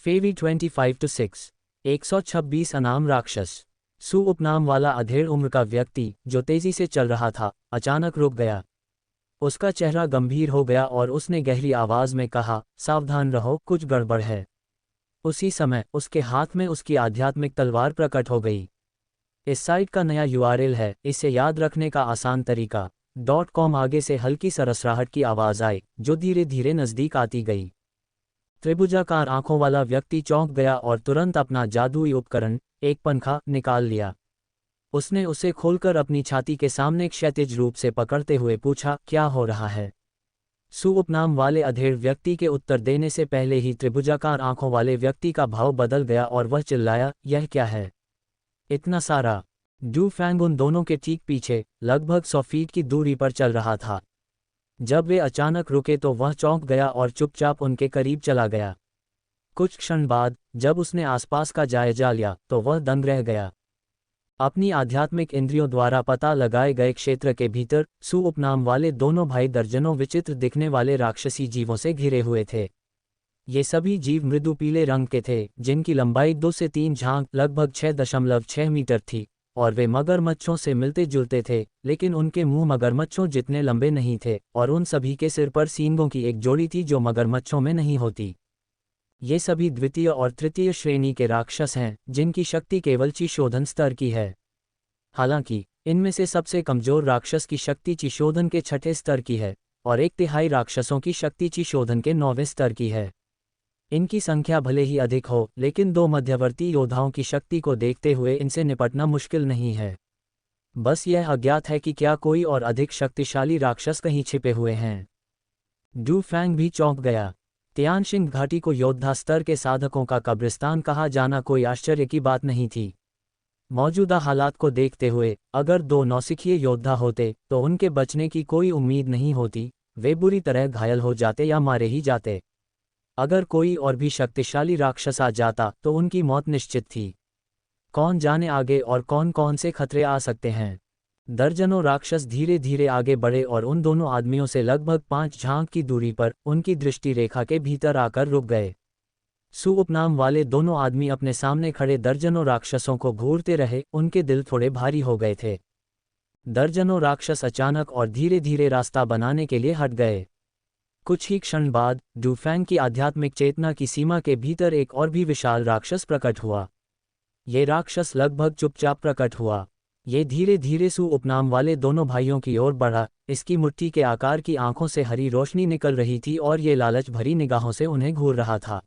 फेवी 25-6 126 अनाम राक्षस। सु उपनाम वाला अधेड़ उम्र का व्यक्ति जो तेजी से चल रहा था, अचानक रुक गया। उसका चेहरा गंभीर हो गया और उसने गहरी आवाज में कहा, सावधान रहो, कुछ गड़बड़ है। उसी समय उसके हाथ में उसकी आध्यात्मिक तलवार प्रकट हो गई। इस साइट का नया यूआरएल है, इसे याद रखने का आसान तरीका .com। आगे से हल्की सरसराहट की आवाज आई जो धीरे धीरे नजदीक आती गई। त्रिभुजाकार आंखों वाला व्यक्ति चौंक गया और तुरंत अपना जादुई उपकरण, एक पंखा, निकाल लिया। उसने उसे खोलकर अपनी छाती के सामने क्षैतिज रूप से पकड़ते हुए पूछा, क्या हो रहा है? सु उपनाम वाले अधेड़ व्यक्ति के उत्तर देने से पहले ही त्रिभुजाकार आंखों वाले व्यक्ति का भाव बदल गया और वह चिल्लाया, यह क्या है? इतना सारा। डू फैंग उन दोनों के ठीक पीछे, लगभग 100 फीट की दूरी पर चल रहा था। जब वे अचानक रुके तो वह चौंक गया और चुपचाप उनके करीब चला गया। कुछ क्षण बाद, जब उसने आसपास का जायजा लिया तो वह दंग रह गया। अपनी आध्यात्मिक इंद्रियों द्वारा पता लगाए गए क्षेत्र के भीतर सु उपनाम वाले दोनों भाई दर्जनों विचित्र दिखने वाले राक्षसी जीवों से घिरे हुए थे। ये सभी जीव मृदु पीले रंग के थे, जिनकी लंबाई 2 से 3 झांग लगभग 6.6 मीटर थी, और वे मगरमच्छों से मिलते जुलते थे, लेकिन उनके मुंह मगरमच्छों जितने लंबे नहीं थे, और उन सभी के सिर पर सींगों की एक जोड़ी थी जो मगरमच्छों में नहीं होती। ये सभी द्वितीय और तृतीय श्रेणी के राक्षस हैं, जिनकी शक्ति केवल चिशोधन स्तर की है। हालांकि इनमें से सबसे कमजोर राक्षस की शक्ति चिशोधन के 6ठे स्तर की है, और 1/3 राक्षसों की शक्ति चिशोधन के 9वें स्तर की है। इनकी संख्या भले ही अधिक हो, लेकिन दो मध्यवर्ती योद्धाओं की शक्ति को देखते हुए इनसे निपटना मुश्किल नहीं है। बस यह अज्ञात है कि क्या कोई और अधिक शक्तिशाली राक्षस कहीं छिपे हुए हैं। डू फैंग भी चौंक गया। तियानशिंग घाटी को योद्धा स्तर के साधकों का कब्रिस्तान कहा जाना कोई आश्चर्य की बात नहीं थी। मौजूदा हालात को देखते हुए, अगर 2 नौसिखिए योद्धा होते तो उनके बचने की कोई उम्मीद नहीं होती। वे बुरी तरह घायल हो जाते या मारे ही जाते। अगर कोई और भी शक्तिशाली राक्षस आ जाता तो उनकी मौत निश्चित थी। कौन जाने आगे और कौन कौन से खतरे आ सकते हैं। दर्जनों राक्षस धीरे धीरे आगे बढ़े और उन दोनों आदमियों से लगभग 5 झांग की दूरी पर उनकी दृष्टि रेखा के भीतर आकर रुक गए। सु उपनाम वाले दोनों आदमी अपने सामने खड़े दर्जनों राक्षसों को घूरते रहे, उनके दिल थोड़े भारी हो गए थे। दर्जनों राक्षस अचानक और धीरे धीरे रास्ता बनाने के लिए हट गए। कुछ ही क्षण बाद डू फैंग की आध्यात्मिक चेतना की सीमा के भीतर एक और भी विशाल राक्षस प्रकट हुआ। ये राक्षस लगभग चुपचाप प्रकट हुआ। ये धीरे धीरे सु उपनाम वाले दोनों भाइयों की ओर बढ़ा। इसकी मुट्ठी के आकार की आंखों से हरी रोशनी निकल रही थी और ये लालच भरी निगाहों से उन्हें घूर रहा था।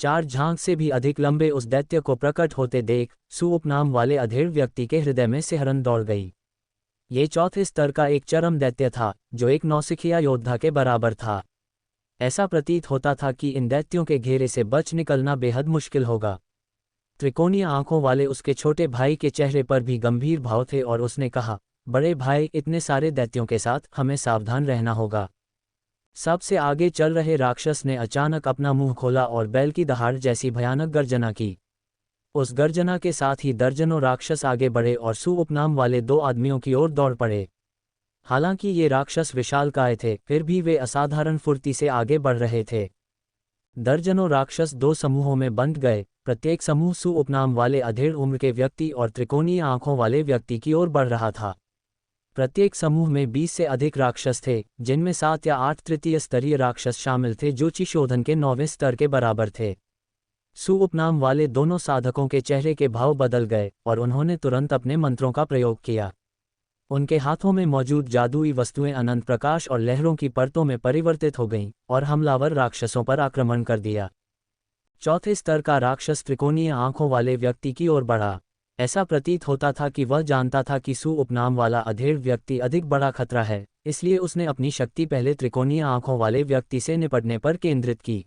4 झांग से भी अधिक लंबे उस दैत्य को प्रकट होते देख सु उपनाम वाले अधेड़ व्यक्ति के हृदय में सिहरन दौड़ गई। ये 4थे स्तर का एक चरम दैत्य था, जो एक नौसिखिया योद्धा के बराबर था। ऐसा प्रतीत होता था कि इन दैत्यों के घेरे से बच निकलना बेहद मुश्किल होगा। त्रिकोणीय आंखों वाले उसके छोटे भाई के चेहरे पर भी गंभीर भाव थे और उसने कहा, बड़े भाई, इतने सारे दैत्यों के साथ हमें सावधान रहना होगा। सबसे आगे चल रहे राक्षस ने अचानक अपना मुंह खोला और बैल की दहाड़ जैसी भयानक गर्जना की। उस गर्जना के साथ ही दर्जनों राक्षस आगे बढ़े और सु उपनाम वाले 2 आदमियों की ओर दौड़ पड़े। हालांकि ये राक्षस विशालकाय थे, फिर भी वे असाधारण फुर्ती से आगे बढ़ रहे थे। दर्जनों राक्षस 2 समूहों में बंट गए। प्रत्येक समूह सु उपनाम वाले अधेड़ उम्र के व्यक्ति और त्रिकोणीय आंखों वाले व्यक्ति की ओर बढ़ रहा था। प्रत्येक समूह में 20 से अधिक राक्षस थे, जिनमें 7 या 8 तृतीय स्तरीय राक्षस शामिल थे जो चिशोधन के 9वें स्तर के बराबर थे। सु उपनाम वाले दोनों साधकों के चेहरे के भाव बदल गए और उन्होंने तुरंत अपने मंत्रों का प्रयोग किया। उनके हाथों में मौजूद जादुई वस्तुएं अनंत प्रकाश और लहरों की परतों में परिवर्तित हो गईं और हमलावर राक्षसों पर आक्रमण कर दिया। 4थे स्तर का राक्षस त्रिकोणीय आंखों वाले व्यक्ति की ओर बढ़ा। ऐसा प्रतीत होता था कि वह जानता था कि सु उपनाम वाला अधेड़ व्यक्ति अधिक बड़ा खतरा है, इसलिए उसने अपनी शक्ति पहले त्रिकोणीय आंखों वाले व्यक्ति से निपटने पर केंद्रित की।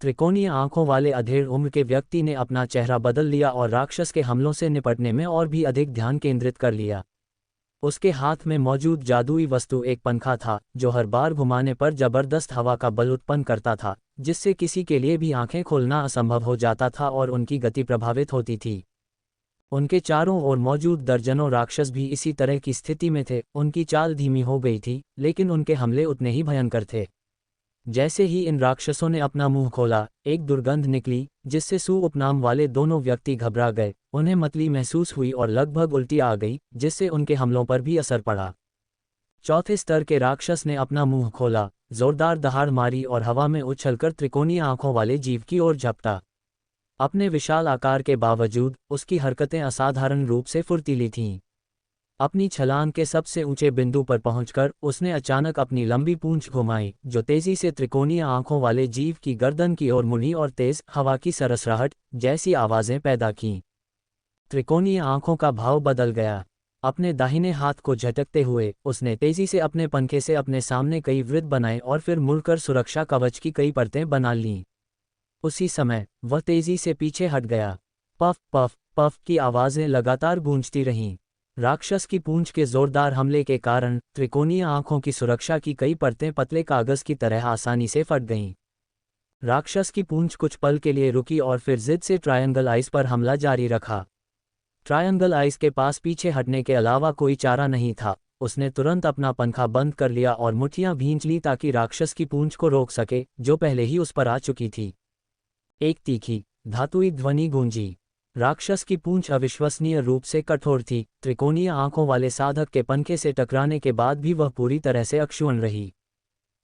त्रिकोणीय आंखों वाले अधेड़ उम्र के व्यक्ति ने अपना चेहरा बदल लिया और राक्षस के हमलों से निपटने में और भी अधिक ध्यान केंद्रित कर लिया। उसके हाथ में मौजूद जादुई वस्तु एक पंखा था, जो हर बार घुमाने पर जबरदस्त हवा का बल उत्पन्न करता था, जिससे किसी के लिए भी आंखें खोलना असंभव हो जाता था और उनकी गति प्रभावित होती थी। उनके चारों ओर मौजूद दर्जनों राक्षस भी इसी तरह की स्थिति में थे। उनकी चाल धीमी हो गई थी, लेकिन उनके हमले उतने ही भयंकर थे। जैसे ही इन राक्षसों ने अपना मुंह खोला, एक दुर्गंध निकली जिससे सू उपनाम वाले दोनों व्यक्ति घबरा गए, उन्हें मतली महसूस हुई और लगभग उल्टी आ गई, जिससे उनके हमलों पर भी असर पड़ा। चौथे स्तर के राक्षस ने अपना मुंह खोला, जोरदार दहाड़ मारी और हवा में उछलकर त्रिकोणीय आंखों वाले जीव की ओर झपटा। अपने विशाल आकार के बावजूद उसकी हरकतें असाधारण रूप से फुर्तीली थीं। अपनी छलांग के सबसे ऊंचे बिंदु पर पहुंचकर उसने अचानक अपनी लंबी पूंछ घुमाई, जो तेजी से त्रिकोणीय आंखों वाले जीव की गर्दन की ओर मुड़ी और तेज हवा की सरसराहट जैसी आवाजें पैदा कीं। त्रिकोणीय आंखों का भाव बदल गया। अपने दाहिने हाथ को झटकते हुए उसने तेजी से अपने पंखे से अपने सामने कई वृत्त बनाए और फिर मुड़कर सुरक्षा कवच की कई परतें बना लीं। उसी समय वह तेजी से पीछे हट गया। पफ पफ पफ की आवाजें लगातार गूंजती रहीं। राक्षस की पूंछ के जोरदार हमले के कारण त्रिकोणीय आंखों की सुरक्षा की कई परतें पतले कागज की तरह आसानी से फट गईं। राक्षस की पूंछ कुछ पल के लिए रुकी और फिर जिद से ट्रायंगल आइस पर हमला जारी रखा। ट्रायंगल आइस के पास पीछे हटने के अलावा कोई चारा नहीं था। उसने तुरंत अपना पंखा बंद कर लिया और मुट्ठियां भींच ली ताकि राक्षस की पूंछ को रोक सके, जो पहले ही उस पर आ चुकी थी। एक तीखी, धातुई ध्वनि गूंजी। राक्षस की पूंछ अविश्वसनीय रूप से कठोर थी। त्रिकोणीय आंखों वाले साधक के पंखे से टकराने के बाद भी वह पूरी तरह से अक्षुण्ण रही।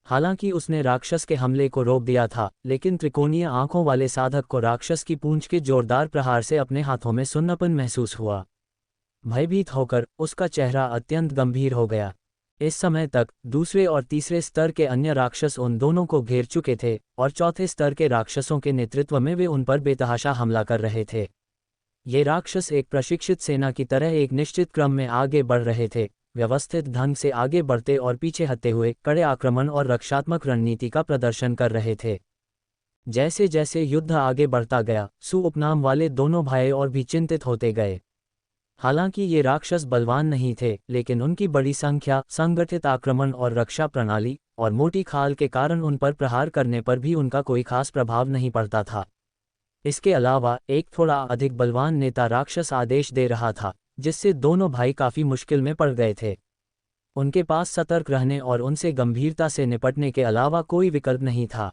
हालांकि उसने राक्षस के हमले को रोक दिया था, लेकिन त्रिकोणीय आंखों वाले साधक को राक्षस की पूंछ के जोरदार प्रहार से अपने हाथों में सुन्नापन महसूस हुआ। भयभीत होकर उसका चेहरा अत्यंत गंभीर हो गया। इस समय तक दूसरे और तीसरे स्तर के अन्य राक्षस उन दोनों को घेर चुके थे और चौथे स्तर के राक्षसों के नेतृत्व में वे उन पर बेतहाशा हमला कर रहे थे। ये राक्षस एक प्रशिक्षित सेना की तरह एक निश्चित क्रम में आगे बढ़ रहे थे, व्यवस्थित ढंग से आगे बढ़ते और पीछे हटते हुए कड़े आक्रमण और रक्षात्मक रणनीति का प्रदर्शन कर रहे थे। जैसे जैसे युद्ध आगे बढ़ता गया, सू उपनाम वाले दोनों भाई और भी चिंतित होते गए। हालांकि ये राक्षस बलवान नहीं थे, लेकिन उनकी बड़ी संख्या, संगठित आक्रमण और रक्षा प्रणाली और मोटी खाल के कारण उन पर प्रहार करने पर भी उनका कोई खास प्रभाव नहीं पड़ता था। इसके अलावा एक थोड़ा अधिक बलवान नेता राक्षस आदेश दे रहा था, जिससे दोनों भाई काफी मुश्किल में पड़ गए थे। उनके पास सतर्क रहने और उनसे गंभीरता से निपटने के अलावा कोई विकल्प नहीं था।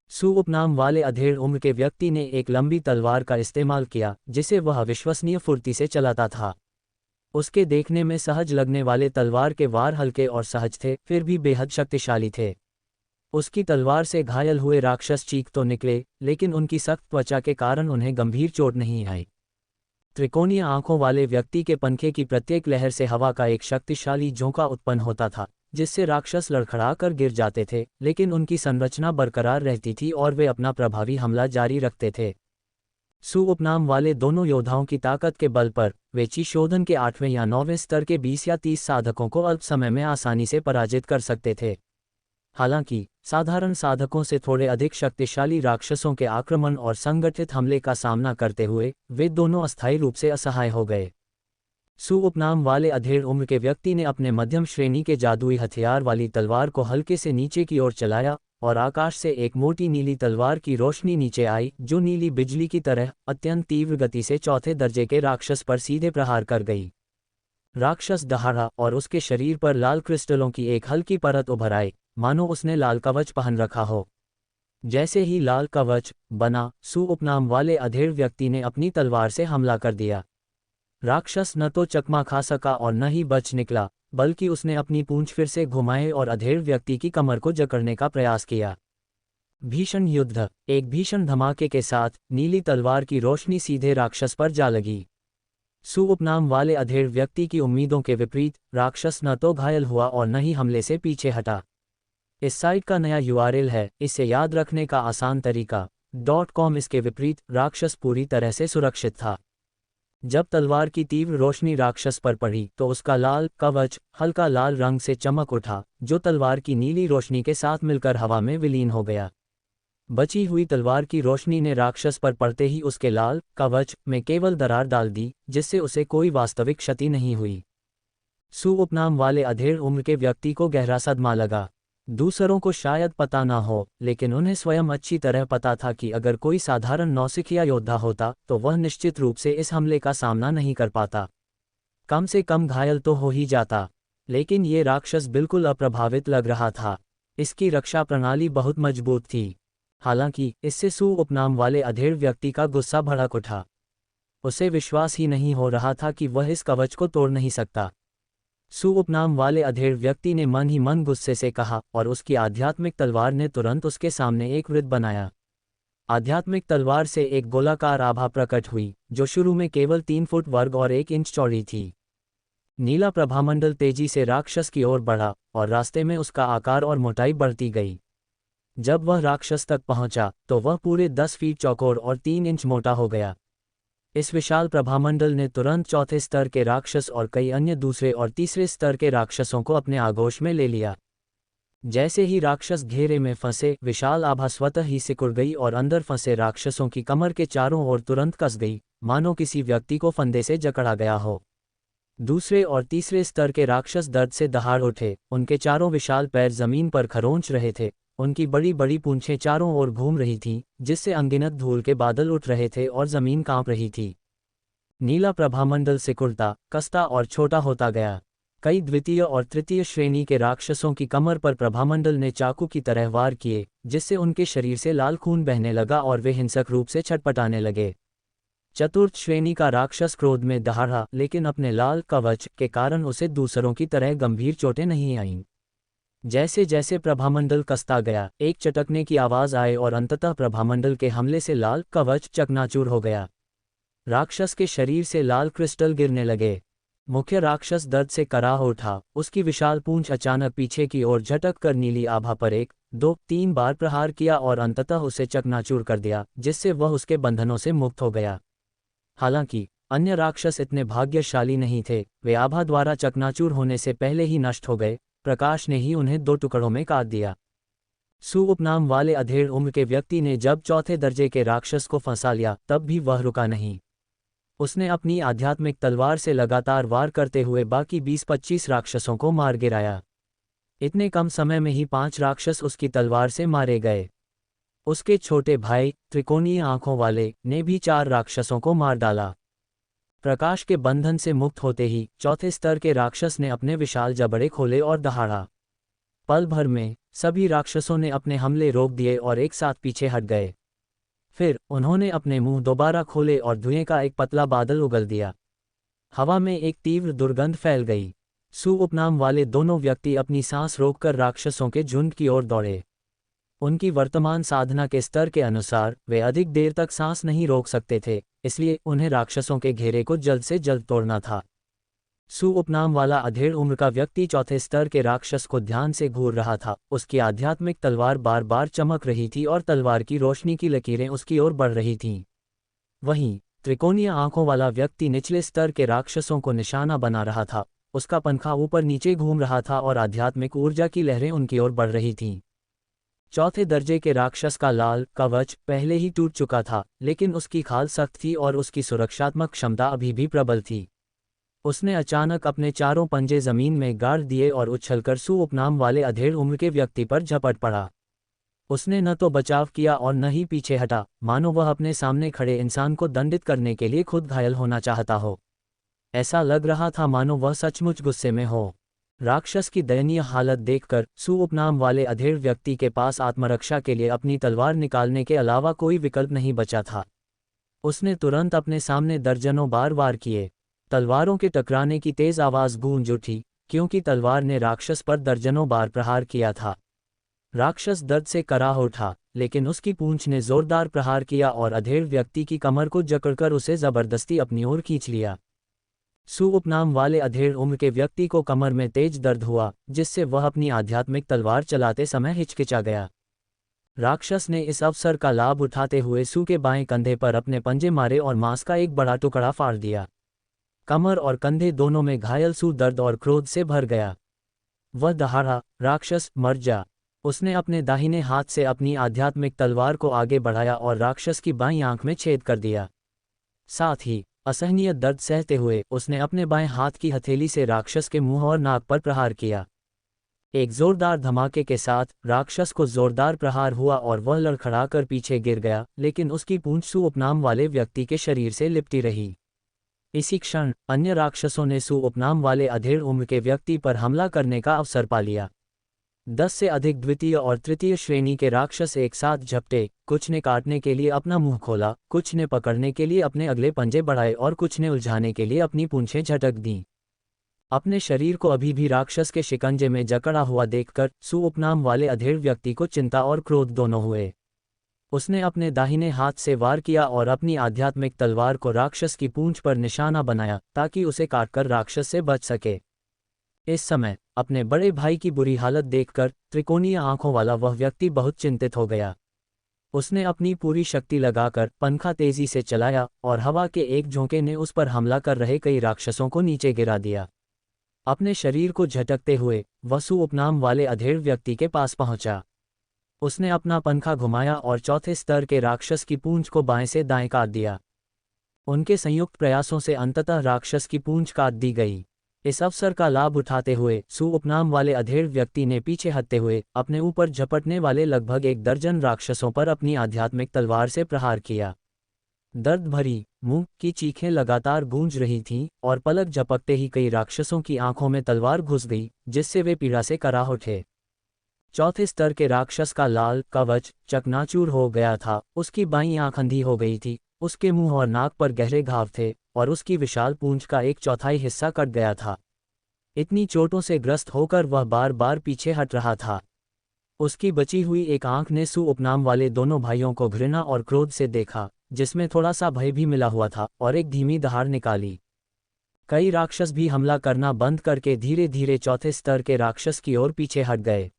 सू उपनाम वाले अधेड़ उम्र के व्यक्ति ने एक लंबी तलवार का इस्तेमाल किया, जिसे वह अविश्वसनीय फुर्ती से चलाता था। उसके देखने में सहज लगने वाले तलवार के वार हल्के और सहज थे, फिर भी बेहद शक्तिशाली थे। उसकी तलवार से घायल हुए राक्षस चीख तो निकले, लेकिन उनकी सख्त त्वचा के कारण उन्हें गंभीर चोट नहीं आई। त्रिकोणीय आंखों वाले व्यक्ति के पंखे की प्रत्येक लहर से हवा का एक शक्तिशाली झोंका उत्पन्न होता था, जिससे राक्षस लड़खड़ा कर गिर जाते थे, लेकिन उनकी संरचना बरकरार रहती थी और वे अपना प्रभावी हमला जारी रखते थे। सू उपनाम वाले दोनों योद्धाओं की ताकत के बल पर वे ची शोधन के 8वें या 9वें स्तर के 20 या 30 साधकों को अल्प समय में आसानी से पराजित कर सकते थे। हालांकि साधारण साधकों से थोड़े अधिक शक्तिशाली राक्षसों के आक्रमण और संगठित हमले का सामना करते हुए वे दोनों अस्थायी रूप से असहाय हो गए। सू उपनाम वाले अधेड़ उम्र के व्यक्ति ने अपने मध्यम श्रेणी के जादुई हथियार वाली तलवार को हल्के से नीचे की ओर चलाया और आकाश से एक मोटी नीली तलवार की रोशनी नीचे आई, जो नीली बिजली की तरह अत्यंत तीव्र गति से चौथे दर्जे के राक्षस पर सीधे प्रहार कर गई। राक्षस दहाड़ा और उसके शरीर पर लाल क्रिस्टलों की एक हल्की परत उभर आई, मानो उसने लाल कवच पहन रखा हो। जैसे ही लाल कवच बना, सू उपनाम वाले अधेड़ व्यक्ति ने अपनी तलवार से हमला कर दिया। राक्षस न तो चकमा खा सका और न ही बच निकला, बल्कि उसने अपनी पूंछ फिर से घुमाए और अधेड़ व्यक्ति की कमर को जकड़ने का प्रयास किया। भीषण युद्ध। एक भीषण धमाके के साथ नीली तलवार की रोशनी सीधे राक्षस पर जा लगी। सू उपनाम वाले अधेड़ व्यक्ति की उम्मीदों के विपरीत राक्षस न तो घायल हुआ और न ही हमले से पीछे हटा। इस साइट का नया URL है, इसे याद रखने का आसान तरीका .com। इसके विपरीत राक्षस पूरी तरह से सुरक्षित था। जब तलवार की तीव्र रोशनी राक्षस पर पड़ी तो उसका लाल कवच हल्का लाल रंग से चमक उठा, जो तलवार की नीली रोशनी के साथ मिलकर हवा में विलीन हो गया। बची हुई तलवार की रोशनी ने राक्षस पर पड़ते ही उसके लाल कवच में केवल दरार डाल दी, जिससे उसे कोई वास्तविक क्षति नहीं हुई। सू उपनाम वाले अधेड़ उम्र के व्यक्ति को गहरा सदमा लगा। दूसरों को शायद पता ना हो, लेकिन उन्हें स्वयं अच्छी तरह पता था कि अगर कोई साधारण नौसिखिया योद्धा होता तो वह निश्चित रूप से इस हमले का सामना नहीं कर पाता। कम से कम घायल तो हो ही जाता। लेकिन ये राक्षस बिल्कुल अप्रभावित लग रहा था। इसकी रक्षा प्रणाली बहुत मजबूत थी। हालांकि इससे सू उपनाम वाले अधेड़ व्यक्ति का गुस्सा भड़क उठा। उसे विश्वास ही नहीं हो रहा था कि वह इस कवच को तोड़ नहीं सकता। सू उपनाम वाले अधेड़ व्यक्ति ने मन ही मन गुस्से से कहा और उसकी आध्यात्मिक तलवार ने तुरंत उसके सामने एक वृत्त बनाया। आध्यात्मिक तलवार से एक गोलाकार आभा प्रकट हुई, जो शुरू में केवल 3 फुट वर्ग और 1 इंच चौड़ी थी। नीला प्रभामंडल तेजी से राक्षस की ओर बढ़ा और रास्ते में उसका आकार और मोटाई बढ़ती गई। जब वह राक्षस तक पहुंचा तो वह पूरे 10 फीट चौकोर और 3 इंच मोटा हो गया। इस विशाल प्रभामंडल ने तुरंत चौथे स्तर के राक्षस और कई अन्य दूसरे और तीसरे स्तर के राक्षसों को अपने आगोश में ले लिया। जैसे ही राक्षस घेरे में फंसे, विशाल आभा स्वतः ही सिकुड़ गई और अंदर फंसे राक्षसों की कमर के चारों ओर तुरंत कस गई, मानो किसी व्यक्ति को फंदे से जकड़ा गया हो। दूसरे और तीसरे स्तर के राक्षस दर्द से दहाड़ उठे, उनके चारों विशाल पैर जमीन पर खरोंच रहे थे, उनकी बड़ी बड़ी पूंछें चारों ओर घूम रही थीं, जिससे अनगिनत धूल के बादल उठ रहे थे और जमीन कांप रही थी। नीला प्रभामंडल सिकुड़ता, कसता और छोटा होता गया। कई द्वितीय और तृतीय श्रेणी के राक्षसों की कमर पर प्रभामंडल ने चाकू की तरह वार किए, जिससे उनके शरीर से लाल खून बहने लगा और वे हिंसक रूप से छटपटाने लगे। चतुर्थ श्रेणी का राक्षस क्रोध में दहाड़ा, लेकिन अपने लाल कवच के कारण उसे दूसरों की तरह गंभीर चोटें नहीं आईं। जैसे जैसे प्रभामंडल कसता गया, एक चटकने की आवाज आए और अंततः प्रभामंडल के हमले से लाल कवच चकनाचूर हो गया। राक्षस के शरीर से लाल क्रिस्टल गिरने लगे। मुख्य राक्षस दर्द से कराह उठा, उसकी विशाल पूंछ अचानक पीछे की ओर झटक कर नीली आभा पर 1, 2, 3 बार प्रहार किया और अंततः उसे चकनाचूर कर दिया, जिससे वह उसके बंधनों से मुक्त हो गया। हालांकि अन्य राक्षस इतने भाग्यशाली नहीं थे, वे आभा द्वारा चकनाचूर होने से पहले ही नष्ट हो गए। प्रकाश ने ही उन्हें 2 टुकड़ों में काट दिया। सू उपनाम वाले अधेड़ उम्र के व्यक्ति ने जब चौथे दर्जे के राक्षस को फंसा लिया, तब भी वह रुका नहीं। उसने अपनी आध्यात्मिक तलवार से लगातार वार करते हुए बाकी 20-25 राक्षसों को मार गिराया। इतने कम समय में ही 5 राक्षस उसकी तलवार से मारे गए। उसके छोटे भाई, त्रिकोणीय आंखों वाले, ने भी 4 राक्षसों को मार डाला। प्रकाश के बंधन से मुक्त होते ही चौथे स्तर के राक्षस ने अपने विशाल जबड़े खोले और दहाड़ा। पल भर में सभी राक्षसों ने अपने हमले रोक दिए और एक साथ पीछे हट गए। फिर उन्होंने अपने मुंह दोबारा खोले और धुएं का एक पतला बादल उगल दिया। हवा में एक तीव्र दुर्गंध फैल गई। सू उपनाम वाले दोनों व्यक्ति अपनी सांस रोककर राक्षसों के झुंड की ओर दौड़े। उनकी वर्तमान साधना के स्तर के अनुसार वे अधिक देर तक सांस नहीं रोक सकते थे, इसलिए उन्हें राक्षसों के घेरे को जल्द से जल्द तोड़ना था। सू उपनाम वाला अधेड़ उम्र का व्यक्ति चौथे स्तर के राक्षस को ध्यान से घूर रहा था। उसकी आध्यात्मिक तलवार बार बार चमक रही थी और तलवार की रोशनी की लकीरें उसकी ओर बढ़ रही थीं। वहीं त्रिकोणीय आंखों वाला व्यक्ति निचले स्तर के राक्षसों को निशाना बना रहा था। उसका पंखा ऊपर नीचे घूम रहा था और आध्यात्मिक ऊर्जा की लहरें उनकी ओर बढ़ रही थीं। चौथे दर्जे के राक्षस का लाल कवच पहले ही टूट चुका था, लेकिन उसकी खाल सख्त थी और उसकी सुरक्षात्मक क्षमता अभी भी प्रबल थी। उसने अचानक अपने चारों पंजे जमीन में गाड़ दिए और उछलकर सू उपनाम वाले अधेड़ उम्र के व्यक्ति पर झपट पड़ा। उसने न तो बचाव किया और न ही पीछे हटा, मानो वह अपने सामने खड़े इंसान को दंडित करने के लिए खुद घायल होना चाहता हो। ऐसा लग रहा था मानो वह सचमुच गुस्से में हो। राक्षस की दयनीय हालत देखकर सू उपनाम वाले अधेड़ व्यक्ति के पास आत्मरक्षा के लिए अपनी तलवार निकालने के अलावा कोई विकल्प नहीं बचा था। उसने तुरंत अपने सामने दर्जनों बार वार किए। तलवारों के टकराने की तेज आवाज गूंज उठी, क्योंकि तलवार ने राक्षस पर दर्जनों बार प्रहार किया था। राक्षस दर्द से कराह उठा, लेकिन उसकी पूंछ ने जोरदार प्रहार किया और अधेड़ व्यक्ति की कमर को जकड़कर उसे जबरदस्ती अपनी ओर खींच लिया। सू उपनाम वाले अधेड़ उम्र के व्यक्ति को कमर में तेज दर्द हुआ, जिससे वह अपनी आध्यात्मिक तलवार चलाते समय हिचकिचा गया। राक्षस ने इस अवसर का लाभ उठाते हुए सू के बाएं कंधे पर अपने पंजे मारे और मांस का एक बड़ा टुकड़ा फाड़ दिया। कमर और कंधे दोनों में घायल सू दर्द और क्रोध से भर गया। वह दहाड़ा, राक्षस मर जा। उसने अपने दाहिने हाथ से अपनी आध्यात्मिक तलवार को आगे बढ़ाया और राक्षस की बाईं आंख में छेद कर दिया। साथ ही असहनीय दर्द सहते हुए उसने अपने बाएं हाथ की हथेली से राक्षस के मुंह और नाक पर प्रहार किया। एक जोरदार धमाके के साथ राक्षस को जोरदार प्रहार हुआ और वह लड़खड़ाकर पीछे गिर गया, लेकिन उसकी पूंछ सू उपनाम वाले व्यक्ति के शरीर से लिपटी रही। इसी क्षण अन्य राक्षसों ने सू उपनाम वाले अधेड़ उम्र के व्यक्ति पर हमला करने का अवसर पा लिया। 10 से अधिक द्वितीय और तृतीय श्रेणी के राक्षस एक साथ झपटे, कुछ ने काटने के लिए अपना मुंह खोला, कुछ ने पकड़ने के लिए अपने अगले पंजे बढ़ाए और कुछ ने उलझाने के लिए अपनी पूंछें झटक दीं। अपने शरीर को अभी भी राक्षस के शिकंजे में जकड़ा हुआ देखकर सु उपनाम वाले अधेड़ व्यक्ति को चिंता और क्रोध दोनों हुए। उसने अपने दाहिने हाथ से वार किया और अपनी आध्यात्मिक तलवार को राक्षस की पूंछ पर निशाना बनाया ताकि उसे काटकर राक्षस से बच सके। इस समय अपने बड़े भाई की बुरी हालत देखकर त्रिकोणीय आंखों वाला वह व्यक्ति बहुत चिंतित हो गया। उसने अपनी पूरी शक्ति लगाकर पंखा तेजी से चलाया और हवा के एक झोंके ने उस पर हमला कर रहे कई राक्षसों को नीचे गिरा दिया। अपने शरीर को झटकते हुए वह सु उपनाम वाले अधेड़ व्यक्ति के पास पहुंचा। उसने अपना पंखा घुमाया और चौथे स्तर के राक्षस की पूंछ को बाएं से दाएं काट दिया। उनके संयुक्त प्रयासों से अंततः राक्षस की पूंछ काट दी गई। इस अवसर का लाभ उठाते हुए सु उपनाम वाले अधेड़ व्यक्ति ने पीछे हटते हुए अपने ऊपर झपटने वाले लगभग 1 दर्जन राक्षसों पर अपनी आध्यात्मिक तलवार से प्रहार किया। दर्द भरी मुंह की चीखें लगातार गूंज रही थीं और पलक झपकते ही कई राक्षसों की आंखों में तलवार घुस गई, जिससे वे पीड़ा से कराह उठे। चौथे स्तर के राक्षस का लाल कवच चकनाचूर हो गया था, उसकी बाईं आंख अंधी हो गई थी, उसके मुंह और नाक पर गहरे घाव थे और उसकी विशाल पूंछ का 1/4 हिस्सा कट गया था। इतनी चोटों से ग्रस्त होकर वह बार बार पीछे हट रहा था। उसकी बची हुई एक आंख ने सु उपनाम वाले दोनों भाइयों को घृणा और क्रोध से देखा, जिसमें थोड़ा सा भय भी मिला हुआ था, और एक धीमी दहाड़ निकाली। कई राक्षस भी हमला करना बंद करके धीरे धीरे चौथे स्तर के राक्षस की ओर पीछे हट गए।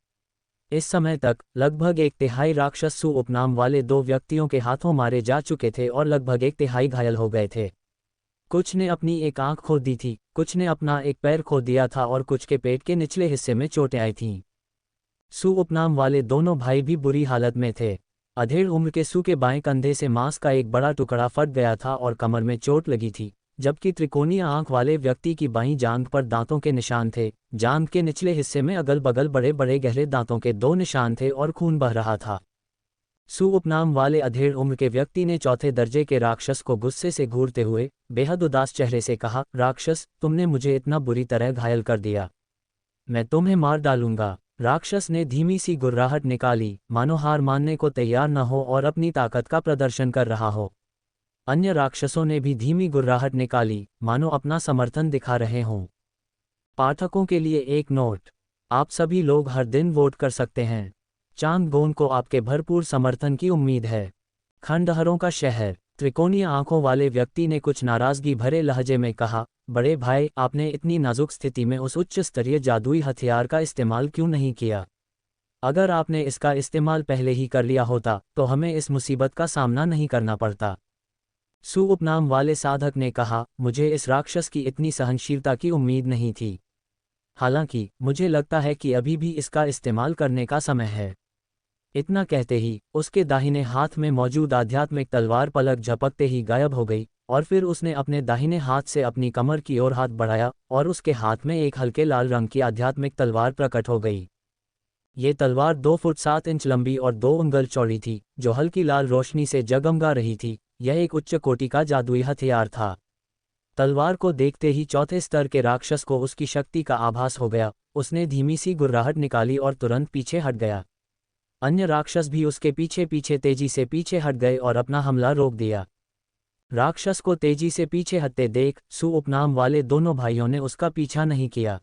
इस समय तक लगभग 1/3 राक्षस सु उपनाम वाले 2 व्यक्तियों के हाथों मारे जा चुके थे और लगभग 1/3 घायल हो गए थे। कुछ ने अपनी एक आंख खो दी थी, कुछ ने अपना एक पैर खो दिया था और कुछ के पेट के निचले हिस्से में चोटें आई थीं। सु उपनाम वाले दोनों भाई भी बुरी हालत में थे। अधेड़ उम्र के सु के बाएं कंधे से मांस का एक बड़ा टुकड़ा फट गया था और कमर में चोट लगी थी, जबकि त्रिकोणीय आंख वाले व्यक्ति की बाईं जांघ पर दांतों के निशान थे। जांघ के निचले हिस्से में अगल बगल बड़े बड़े गहरे दांतों के 2 निशान थे और खून बह रहा था। सु उपनाम वाले अधेड़ उम्र के व्यक्ति ने चौथे दर्जे के राक्षस को गुस्से से घूरते हुए बेहद उदास चेहरे से कहा, राक्षस, तुमने मुझे इतना बुरी तरह घायल कर दिया, मैं तुम्हें मार डालूंगा। राक्षस ने धीमी सी गुर्राहट निकाली, मानो हार मानने को तैयार न हो और अपनी ताकत का प्रदर्शन कर रहा हो। अन्य राक्षसों ने भी धीमी गुर्राहट निकाली, मानो अपना समर्थन दिखा रहे हों। पाठकों के लिए एक नोट, आप सभी लोग हर दिन वोट कर सकते हैं। चांद गोन को आपके भरपूर समर्थन की उम्मीद है। खंडहरों का शहर। त्रिकोणीय आंखों वाले व्यक्ति ने कुछ नाराजगी भरे लहजे में कहा, बड़े भाई, आपने इतनी नाजुक स्थिति में उस उच्च स्तरीय जादुई हथियार का इस्तेमाल क्यों नहीं किया? अगर आपने इसका इस्तेमाल पहले ही कर लिया होता तो हमें इस मुसीबत का सामना नहीं करना पड़ता। सु उपनाम वाले साधक ने कहा, मुझे इस राक्षस की इतनी सहनशीलता की उम्मीद नहीं थी। हालांकि मुझे लगता है कि अभी भी इसका इस्तेमाल करने का समय है। इतना कहते ही उसके दाहिने हाथ में मौजूद आध्यात्मिक तलवार पलक झपकते ही गायब हो गई और फिर उसने अपने दाहिने हाथ से अपनी कमर की ओर हाथ बढ़ाया और उसके हाथ में एक हल्के लाल रंग की आध्यात्मिक तलवार प्रकट हो गई। ये तलवार 2 फुट 7 इंच लंबी और 2 उंगल चौड़ी थी, जो हल्की लाल रोशनी से जगमगा रही थी। यह एक उच्च कोटि का जादुई हथियार था। तलवार को देखते ही चौथे स्तर के राक्षस को उसकी शक्ति का आभास हो गया। उसने धीमी सी गुर्राहट निकाली और तुरंत पीछे हट गया। अन्य राक्षस भी उसके पीछे पीछे तेजी से पीछे हट गए और अपना हमला रोक दिया। राक्षस को तेजी से पीछे हटते देख सु उपनाम वाले दोनों भाइयों ने उसका पीछा नहीं किया।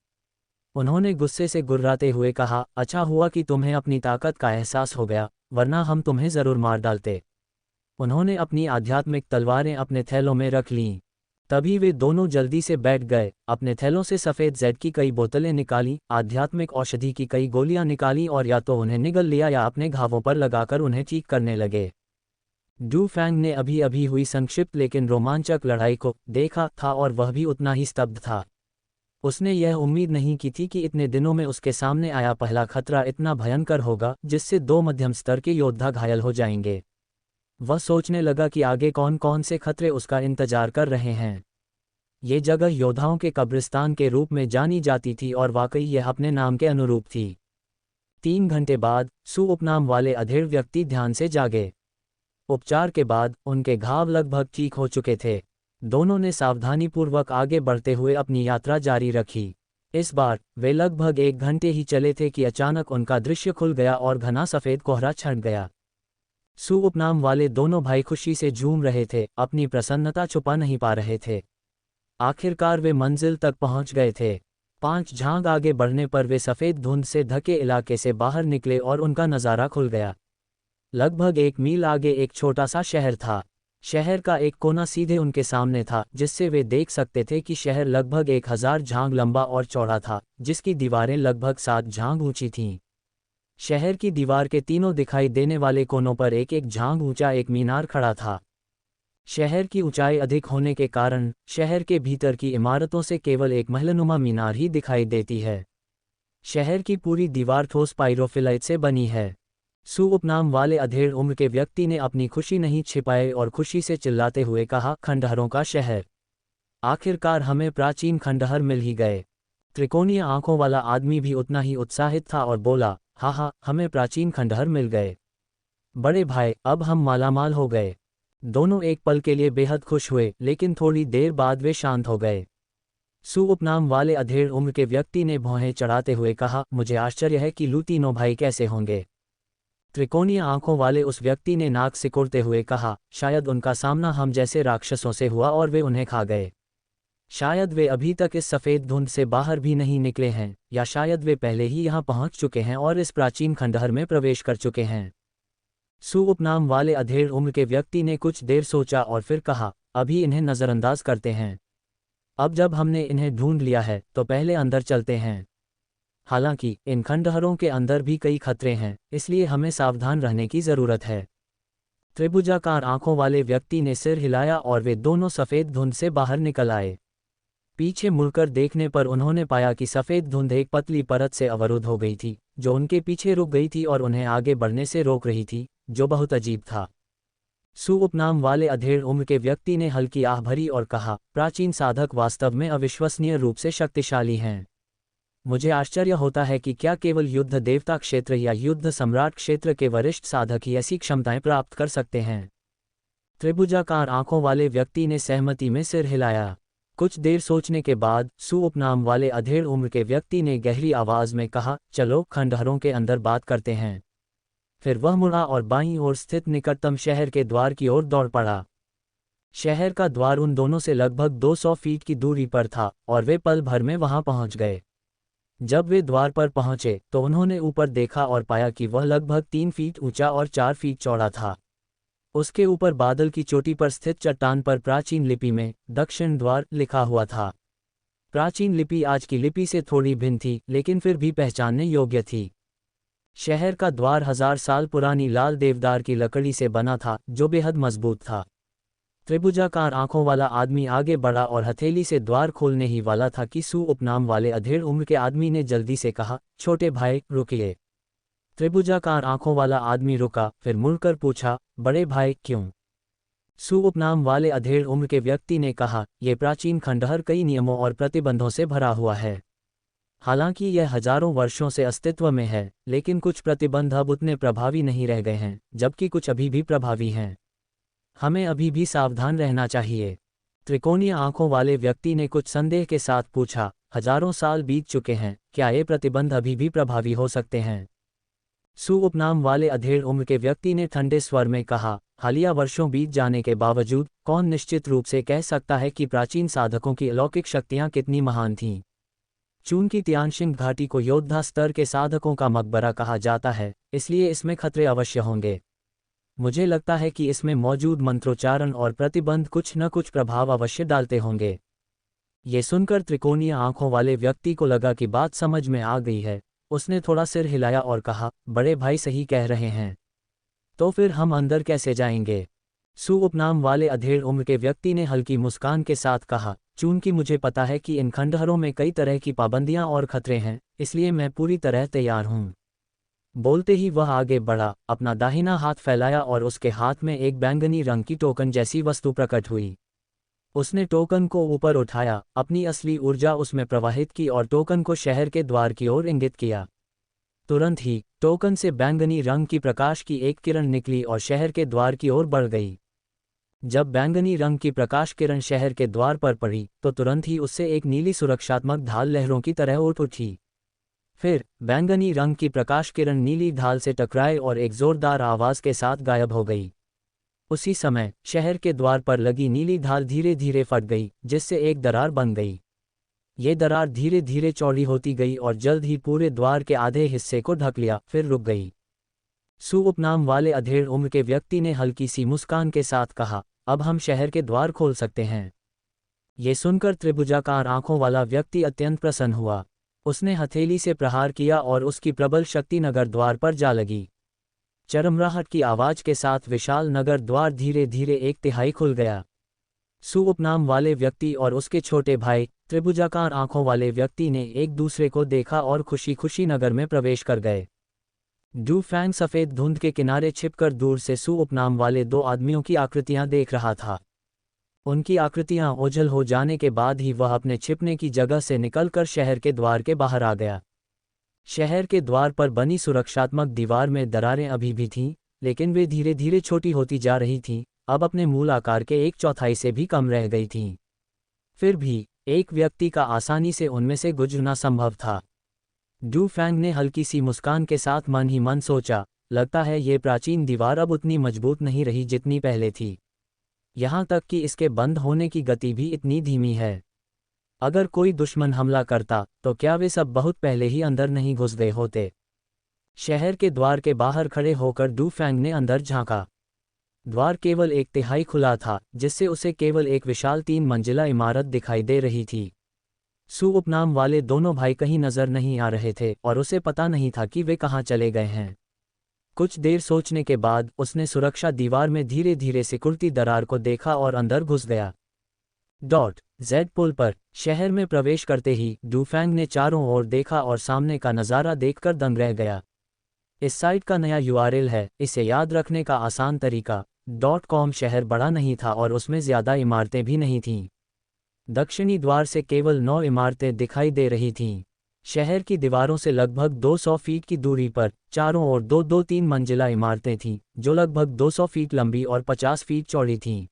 उन्होंने गुस्से से गुर्राते हुए कहा, अच्छा हुआ कि तुम्हें अपनी ताकत का एहसास हो गया, वरना हम तुम्हें जरूर मार डालते। उन्होंने अपनी आध्यात्मिक तलवारें अपने थैलों में रख लीं। तभी वे दोनों जल्दी से बैठ गए, अपने थैलों से सफ़ेद जेड की कई बोतलें निकालीं, आध्यात्मिक औषधि की कई गोलियां निकालीं और या तो उन्हें निगल लिया या अपने घावों पर लगाकर उन्हें ठीक करने लगे। डू फैंग ने अभी अभी हुई संक्षिप्त लेकिन रोमांचक लड़ाई को देखा था और वह भी उतना ही स्तब्ध था। उसने यह उम्मीद नहीं की थी कि इतने दिनों में उसके सामने आया पहला खतरा इतना भयंकर होगा जिससे 2 मध्यम स्तर के योद्धा घायल हो जाएंगे। वह सोचने लगा कि आगे कौन कौन से खतरे उसका इंतजार कर रहे हैं। ये जगह योद्धाओं के कब्रिस्तान के रूप में जानी जाती थी और वाकई यह अपने नाम के अनुरूप थी। 3 घंटे बाद सु उपनाम वाले अधेड़ व्यक्ति ध्यान से जागे। उपचार के बाद उनके घाव लगभग ठीक हो चुके थे। दोनों ने सावधानीपूर्वक आगे बढ़ते हुए अपनी यात्रा जारी रखी। इस बार वे लगभग 1 घंटे ही चले थे कि अचानक उनका दृश्य खुल गया और घना सफ़ेद कोहरा छंट गया। सु उपनाम वाले दोनों भाई खुशी से झूम रहे थे, अपनी प्रसन्नता छुपा नहीं पा रहे थे। आखिरकार वे मंजिल तक पहुंच गए थे। 5 झांग आगे बढ़ने पर वे सफ़ेद धुंध से ढके इलाके से बाहर निकले और उनका नज़ारा खुल गया। लगभग 1 मील आगे एक छोटा सा शहर था। शहर का एक कोना सीधे उनके सामने था, जिससे वे देख सकते थे कि शहर लगभग 1000 झांग लंबा और चौड़ा था, जिसकी दीवारें लगभग 7 झांग ऊंची थीं। शहर की दीवार के तीनों दिखाई देने वाले कोनों पर एक एक झांग ऊंचा एक मीनार खड़ा था। शहर की ऊंचाई अधिक होने के कारण शहर के भीतर की इमारतों से केवल एक महलनुमा मीनार ही दिखाई देती है। शहर की पूरी दीवार ठोस पाइरोफिलाइट से बनी है। सु उपनाम वाले अधेड़ उम्र के व्यक्ति ने अपनी खुशी नहीं छिपाई और खुशी से चिल्लाते हुए कहा, खंडहरों का शहर! आखिरकार हमें प्राचीन खंडहर मिल ही गए। त्रिकोणीय आंखों वाला आदमी भी उतना ही उत्साहित था और बोला, हाँ हाँ, हमें प्राचीन खंडहर मिल गए। बड़े भाई, अब हम मालामाल हो गए। दोनों एक पल के लिए बेहद खुश हुए, लेकिन थोड़ी देर बाद वे शांत हो गए। सु उपनाम वाले अधेड़ उम्र के व्यक्ति ने भौहें चढ़ाते हुए कहा, मुझे आश्चर्य है कि लू तीनों भाई कैसे होंगे। त्रिकोणीय आंखों वाले उस व्यक्ति ने नाक सिकुड़ते हुए कहा, शायद उनका सामना हम जैसे राक्षसों से हुआ और वे उन्हें खा गए। शायद वे अभी तक इस सफ़ेद धुंध से बाहर भी नहीं निकले हैं, या शायद वे पहले ही यहाँ पहुँच चुके हैं और इस प्राचीन खंडहर में प्रवेश कर चुके हैं। सु उपनाम वाले अधेड़ उम्र के व्यक्ति ने कुछ देर सोचा और फिर कहा, अभी इन्हें नज़रअंदाज करते हैं। अब जब हमने इन्हें ढूंढ लिया है तो पहले अंदर चलते हैं। हालांकि इन खंडहरों के अंदर भी कई खतरे हैं, इसलिए हमें सावधान रहने की ज़रूरत है। त्रिभुजाकार आंखों वाले व्यक्ति ने सिर हिलाया और वे दोनों सफ़ेद धुंध से बाहर निकल आए। पीछे मुड़कर देखने पर उन्होंने पाया कि सफ़ेद धुंध एक पतली परत से अवरुद्ध हो गई थी, जो उनके पीछे रुक गई थी और उन्हें आगे बढ़ने से रोक रही थी, जो बहुत अजीब था। सु उपनाम वाले अधेड़ उम्र के व्यक्ति ने हल्की आह भरी और कहा, प्राचीन साधक वास्तव में अविश्वसनीय रूप से शक्तिशाली हैं। मुझे आश्चर्य होता है कि क्या केवल युद्ध देवता क्षेत्र या युद्ध सम्राट क्षेत्र के वरिष्ठ साधक ही ऐसी क्षमताएं प्राप्त कर सकते हैं। त्रिभुजाकार आंखों वाले व्यक्ति ने सहमति में सिर हिलाया। कुछ देर सोचने के बाद सु उपनाम वाले अधेड़ उम्र के व्यक्ति ने गहरी आवाज में कहा, चलो खंडहरों के अंदर बात करते हैं। फिर वह मुड़ा और बाईं ओर स्थित निकटतम शहर के द्वार की ओर दौड़ पड़ा। शहर का द्वार उन दोनों से लगभग 200 फीट की दूरी पर था और वे पल भर में वहां पहुंच गए। जब वे द्वार पर पहुंचे तो उन्होंने ऊपर देखा और पाया कि वह लगभग 3 फीट ऊंचा और 4 फीट चौड़ा था। उसके ऊपर बादल की चोटी पर स्थित चट्टान पर प्राचीन लिपि में दक्षिण द्वार लिखा हुआ था। प्राचीन लिपि आज की लिपि से थोड़ी भिन्न थी, लेकिन फिर भी पहचानने योग्य थी। शहर का द्वार 1000 साल पुरानी लाल देवदार की लकड़ी से बना था, जो बेहद मजबूत था। त्रिभुजाकार आंखों वाला आदमी आगे बढ़ा और हथेली से द्वार खोलने ही वाला था कि सु उपनाम वाले अधेड़ उम्र के आदमी ने जल्दी से कहा, छोटे भाई रुकिए। त्रिभुजाकार आंखों वाला आदमी रुका, फिर मुड़कर पूछा, बड़े भाई क्यों? सु उपनाम वाले अधेड़ उम्र के व्यक्ति ने कहा, यह प्राचीन खंडहर कई नियमों और प्रतिबंधों से भरा हुआ है। हालांकि यह हजारों वर्षों से अस्तित्व में है, लेकिन कुछ प्रतिबंध अब उतने प्रभावी नहीं रह गए हैं, जबकि कुछ अभी भी प्रभावी हैं। हमें अभी भी सावधान रहना चाहिए। त्रिकोणीय आंखों वाले व्यक्ति ने कुछ संदेह के साथ पूछा, हजारों साल बीत चुके हैं, क्या ये प्रतिबंध अभी भी प्रभावी हो सकते हैं? सु उपनाम वाले अधेड़ उम्र के व्यक्ति ने ठंडे स्वर में कहा, हालिया वर्षों बीत जाने के बावजूद कौन निश्चित रूप से कह सकता है कि प्राचीन साधकों की अलौकिक शक्तियां कितनी महान थीं। चून की तियानशिंग घाटी को योद्धा स्तर के साधकों का मकबरा कहा जाता है, इसलिए इसमें खतरे अवश्य होंगे। मुझे लगता है कि इसमें मौजूद मंत्रोच्चारण और प्रतिबंध कुछ न कुछ प्रभाव अवश्य डालते होंगे। ये सुनकर त्रिकोणीय आंखों वाले व्यक्ति को लगा कि बात समझ में आ गई है। उसने थोड़ा सिर हिलाया और कहा, बड़े भाई सही कह रहे हैं। तो फिर हम अंदर कैसे जाएंगे? सु उपनाम वाले अधेड़ उम्र के व्यक्ति ने हल्की मुस्कान के साथ कहा, चूंकि मुझे पता है कि इन खंडहरों में कई तरह की पाबंदियां और खतरे हैं, इसलिए मैं पूरी तरह तैयार हूं। बोलते ही वह आगे बढ़ा, अपना दाहिना हाथ फैलाया और उसके हाथ में एक बैंगनी रंग की टोकन जैसी वस्तु प्रकट हुई। उसने टोकन को ऊपर उठाया, अपनी असली ऊर्जा उसमें प्रवाहित की और टोकन को शहर के द्वार की ओर इंगित किया। तुरंत ही टोकन से बैंगनी रंग की प्रकाश की एक किरण निकली और शहर के द्वार की ओर बढ़ गई। जब बैंगनी रंग की प्रकाश किरण शहर के द्वार पर पड़ी तो तुरंत ही उससे एक नीली सुरक्षात्मक ढाल लहरों की तरह उठ उठी। फिर बैंगनी रंग की प्रकाश किरण नीली ढाल से टकराए और एक जोरदार आवाज के साथ गायब हो गई। उसी समय शहर के द्वार पर लगी नीली ढाल धीरे धीरे फट गई, जिससे एक दरार बन गई। ये दरार धीरे धीरे चौड़ी होती गई और जल्द ही पूरे द्वार के आधे हिस्से को ढक लिया, फिर रुक गई। सु उपनाम वाले अधेड़ उम्र के व्यक्ति ने हल्की सी मुस्कान के साथ कहा, अब हम शहर के द्वार खोल सकते हैं। ये सुनकर त्रिभुजाकार आंखों वाला व्यक्ति अत्यंत प्रसन्न हुआ। उसने हथेली से प्रहार किया और उसकी प्रबल शक्ति नगर द्वार पर जा लगी। चरमराहट की आवाज के साथ विशाल नगर द्वार धीरे धीरे एक तिहाई खुल गया। सु उपनाम वाले व्यक्ति और उसके छोटे भाई त्रिभुजाकार आंखों वाले व्यक्ति ने एक दूसरे को देखा और खुशी खुशी नगर में प्रवेश कर गए। डू फैंग सफेद धुंध के किनारे छिपकर दूर से सु उपनाम वाले दो आदमियों की आकृतियां देख रहा था। उनकी आकृतियां ओझल हो जाने के बाद ही वह अपने छिपने की जगह से निकलकर शहर के द्वार के बाहर आ गया। शहर के द्वार पर बनी सुरक्षात्मक दीवार में दरारें अभी भी थीं, लेकिन वे धीरे धीरे छोटी होती जा रही थीं, अब अपने मूल आकार के 1/4 से भी कम रह गई थीं। फिर भी एक व्यक्ति का आसानी से उनमें से गुजरना संभव था। डू फैंग ने हल्की सी मुस्कान के साथ मन ही मन सोचा, लगता है ये प्राचीन दीवार अब उतनी मजबूत नहीं रही जितनी पहले थी। यहाँ तक कि इसके बंद होने की गति भी इतनी धीमी है। अगर कोई दुश्मन हमला करता तो क्या वे सब बहुत पहले ही अंदर नहीं घुस गए होते। शहर के द्वार के बाहर खड़े होकर डू फैंग ने अंदर झांका। द्वार केवल 1/3 खुला था, जिससे उसे केवल एक विशाल 3 मंजिला इमारत दिखाई दे रही थी। सु उपनाम वाले दोनों भाई कहीं नजर नहीं आ रहे थे और उसे पता नहीं था कि वे कहाँ चले गए हैं। कुछ देर सोचने के बाद उसने सुरक्षा दीवार में धीरे धीरे सिकुड़ती दरार को देखा और अंदर घुस गया। जेड पुल पर शहर में प्रवेश करते ही डू फैंग ने चारों ओर देखा और सामने का नज़ारा देखकर दंग रह गया। इस साइट का नया यूआरएल है, इसे याद रखने का आसान तरीका .com। शहर बड़ा नहीं था और उसमें ज़्यादा इमारतें भी नहीं थीं। दक्षिणी द्वार से केवल 9 इमारतें दिखाई दे रही थीं। शहर की दीवारों से लगभग 200 फीट की दूरी पर चारों ओर 2-2-3 मंजिला इमारतें थीं, जो लगभग 200 फीट लंबी और 50 फीट चौड़ी थीं।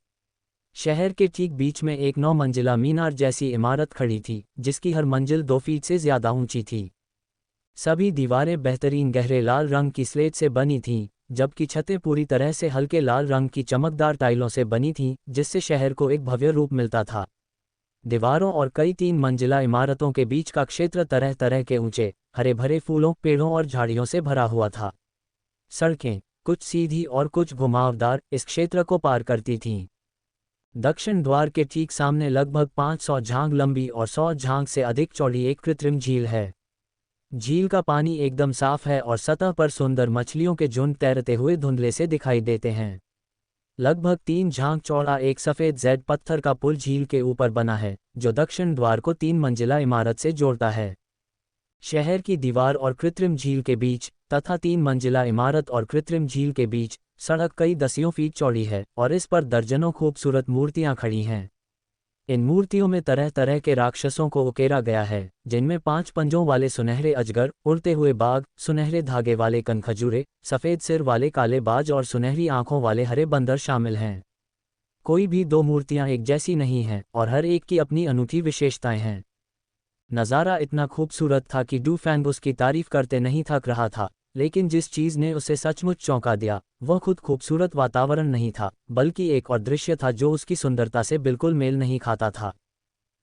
शहर के ठीक बीच में एक 9 मंजिला मीनार जैसी इमारत खड़ी थी, जिसकी हर मंजिल 2 फीट से ज़्यादा ऊंची थी। सभी दीवारें बेहतरीन गहरे लाल रंग की स्लेट से बनी थीं, जबकि छतें पूरी तरह से हल्के लाल रंग की चमकदार टाइलों से बनी थीं, जिससे शहर को एक भव्य रूप मिलता था। दीवारों और कई 3 मंजिला इमारतों के बीच का क्षेत्र तरह तरह के ऊंचे हरे भरे फूलों, पेड़ों और झाड़ियों से भरा हुआ था। सड़कें, कुछ सीधी और कुछ घुमावदार, इस क्षेत्र को पार करती थीं। दक्षिण द्वार के ठीक सामने लगभग 500 झांग लंबी और 100 झांग से अधिक चौड़ी एक कृत्रिम झील है। झील का पानी एकदम साफ है और सतह पर सुंदर मछलियों के झुंड तैरते हुए धुंधले से दिखाई देते हैं। लगभग 3 झांग चौड़ा एक सफ़ेद जेड पत्थर का पुल झील के ऊपर बना है, जो दक्षिण द्वार को 3 मंजिला इमारत से जोड़ता है। शहर की दीवार और कृत्रिम झील के बीच तथा 3 मंजिला इमारत और कृत्रिम झील के बीच सड़क कई दसियों फीट चौड़ी है और इस पर दर्जनों खूबसूरत मूर्तियां खड़ी हैं। इन मूर्तियों में तरह तरह के राक्षसों को उकेरा गया है, जिनमें 5 पंजों वाले सुनहरे अजगर, उड़ते हुए बाघ, सुनहरे धागे वाले कनखजूरे, सफ़ेद सिर वाले काले बाज और सुनहरी आंखों वाले हरे बंदर शामिल हैं। कोई भी 2 मूर्तियां एक जैसी नहीं हैं और हर एक की अपनी अनूठी विशेषताएं हैं। नज़ारा इतना खूबसूरत था कि डू फैंग उसकी तारीफ करते नहीं थक रहा था, लेकिन जिस चीज़ ने उसे सचमुच चौंका दिया वह खुद खूबसूरत वातावरण नहीं था, बल्कि एक और दृश्य था जो उसकी सुंदरता से बिल्कुल मेल नहीं खाता था।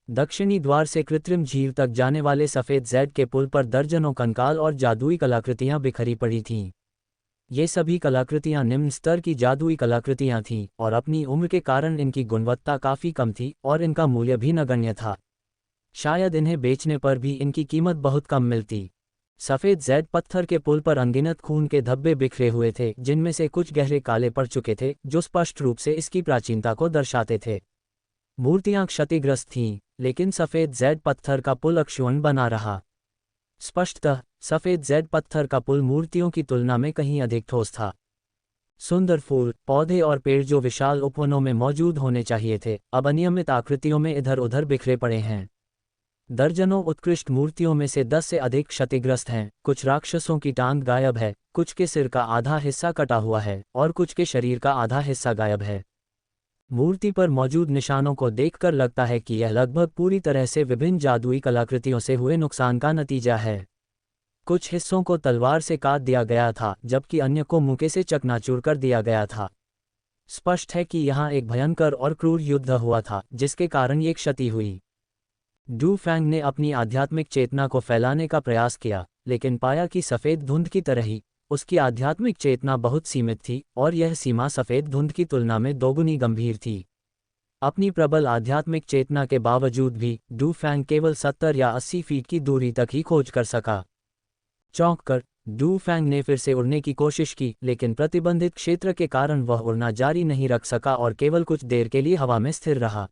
दक्षिणी द्वार से कृत्रिम झील तक जाने वाले सफ़ेद जेड के पुल पर दर्जनों कंकाल और जादुई कलाकृतियां बिखरी पड़ी थीं। ये सभी कलाकृतियां निम्न स्तर की जादुई कलाकृतियां थीं और अपनी उम्र के कारण इनकी गुणवत्ता काफ़ी कम थी और इनका मूल्य भी नगण्य था। शायद इन्हें बेचने पर भी इनकी कीमत बहुत कम मिलती। सफ़ेद जेड पत्थर के पुल पर अनगिनत खून के धब्बे बिखरे हुए थे, जिनमें से कुछ गहरे काले पड़ चुके थे, जो स्पष्ट रूप से इसकी प्राचीनता को दर्शाते थे। मूर्तियां क्षतिग्रस्त थीं, लेकिन सफ़ेद जेड पत्थर का पुल अक्षुण्ण बना रहा। स्पष्टतः सफ़ेद जेड पत्थर का पुल मूर्तियों की तुलना में कहीं अधिक ठोस था। सुंदर फूल, पौधे और पेड़ जो विशाल उपवनों में मौजूद होने चाहिए थे, अब अनियमित आकृतियों में इधर उधर बिखरे पड़े हैं। दर्जनों उत्कृष्ट मूर्तियों में से 10 से अधिक क्षतिग्रस्त हैं। कुछ राक्षसों की टांग गायब है, कुछ के सिर का आधा हिस्सा कटा हुआ है और कुछ के शरीर का आधा हिस्सा गायब है। मूर्ति पर मौजूद निशानों को देखकर लगता है कि यह लगभग पूरी तरह से विभिन्न जादुई कलाकृतियों से हुए नुकसान का नतीजा है। कुछ हिस्सों को तलवार से काट दिया गया था, जबकि अन्य को मुक्के से चकनाचूर कर दिया गया था। स्पष्ट है कि यहाँ एक भयंकर और क्रूर युद्ध हुआ था, जिसके कारण ये क्षति हुई। डू फैंग ने अपनी आध्यात्मिक चेतना को फैलाने का प्रयास किया, लेकिन पाया कि सफ़ेद धुंध की तरह ही उसकी आध्यात्मिक चेतना बहुत सीमित थी, और यह सीमा सफ़ेद धुंध की तुलना में दोगुनी गंभीर थी। अपनी प्रबल आध्यात्मिक चेतना के बावजूद भी डू फैंग केवल 70 या 80 फीट की दूरी तक ही खोज कर सका। चौंक कर डू फैंग ने फिर से उड़ने की कोशिश की, लेकिन प्रतिबंधित क्षेत्र के कारण वह उड़ना जारी नहीं रख सका और केवल कुछ देर के लिए हवा में स्थिर रहा।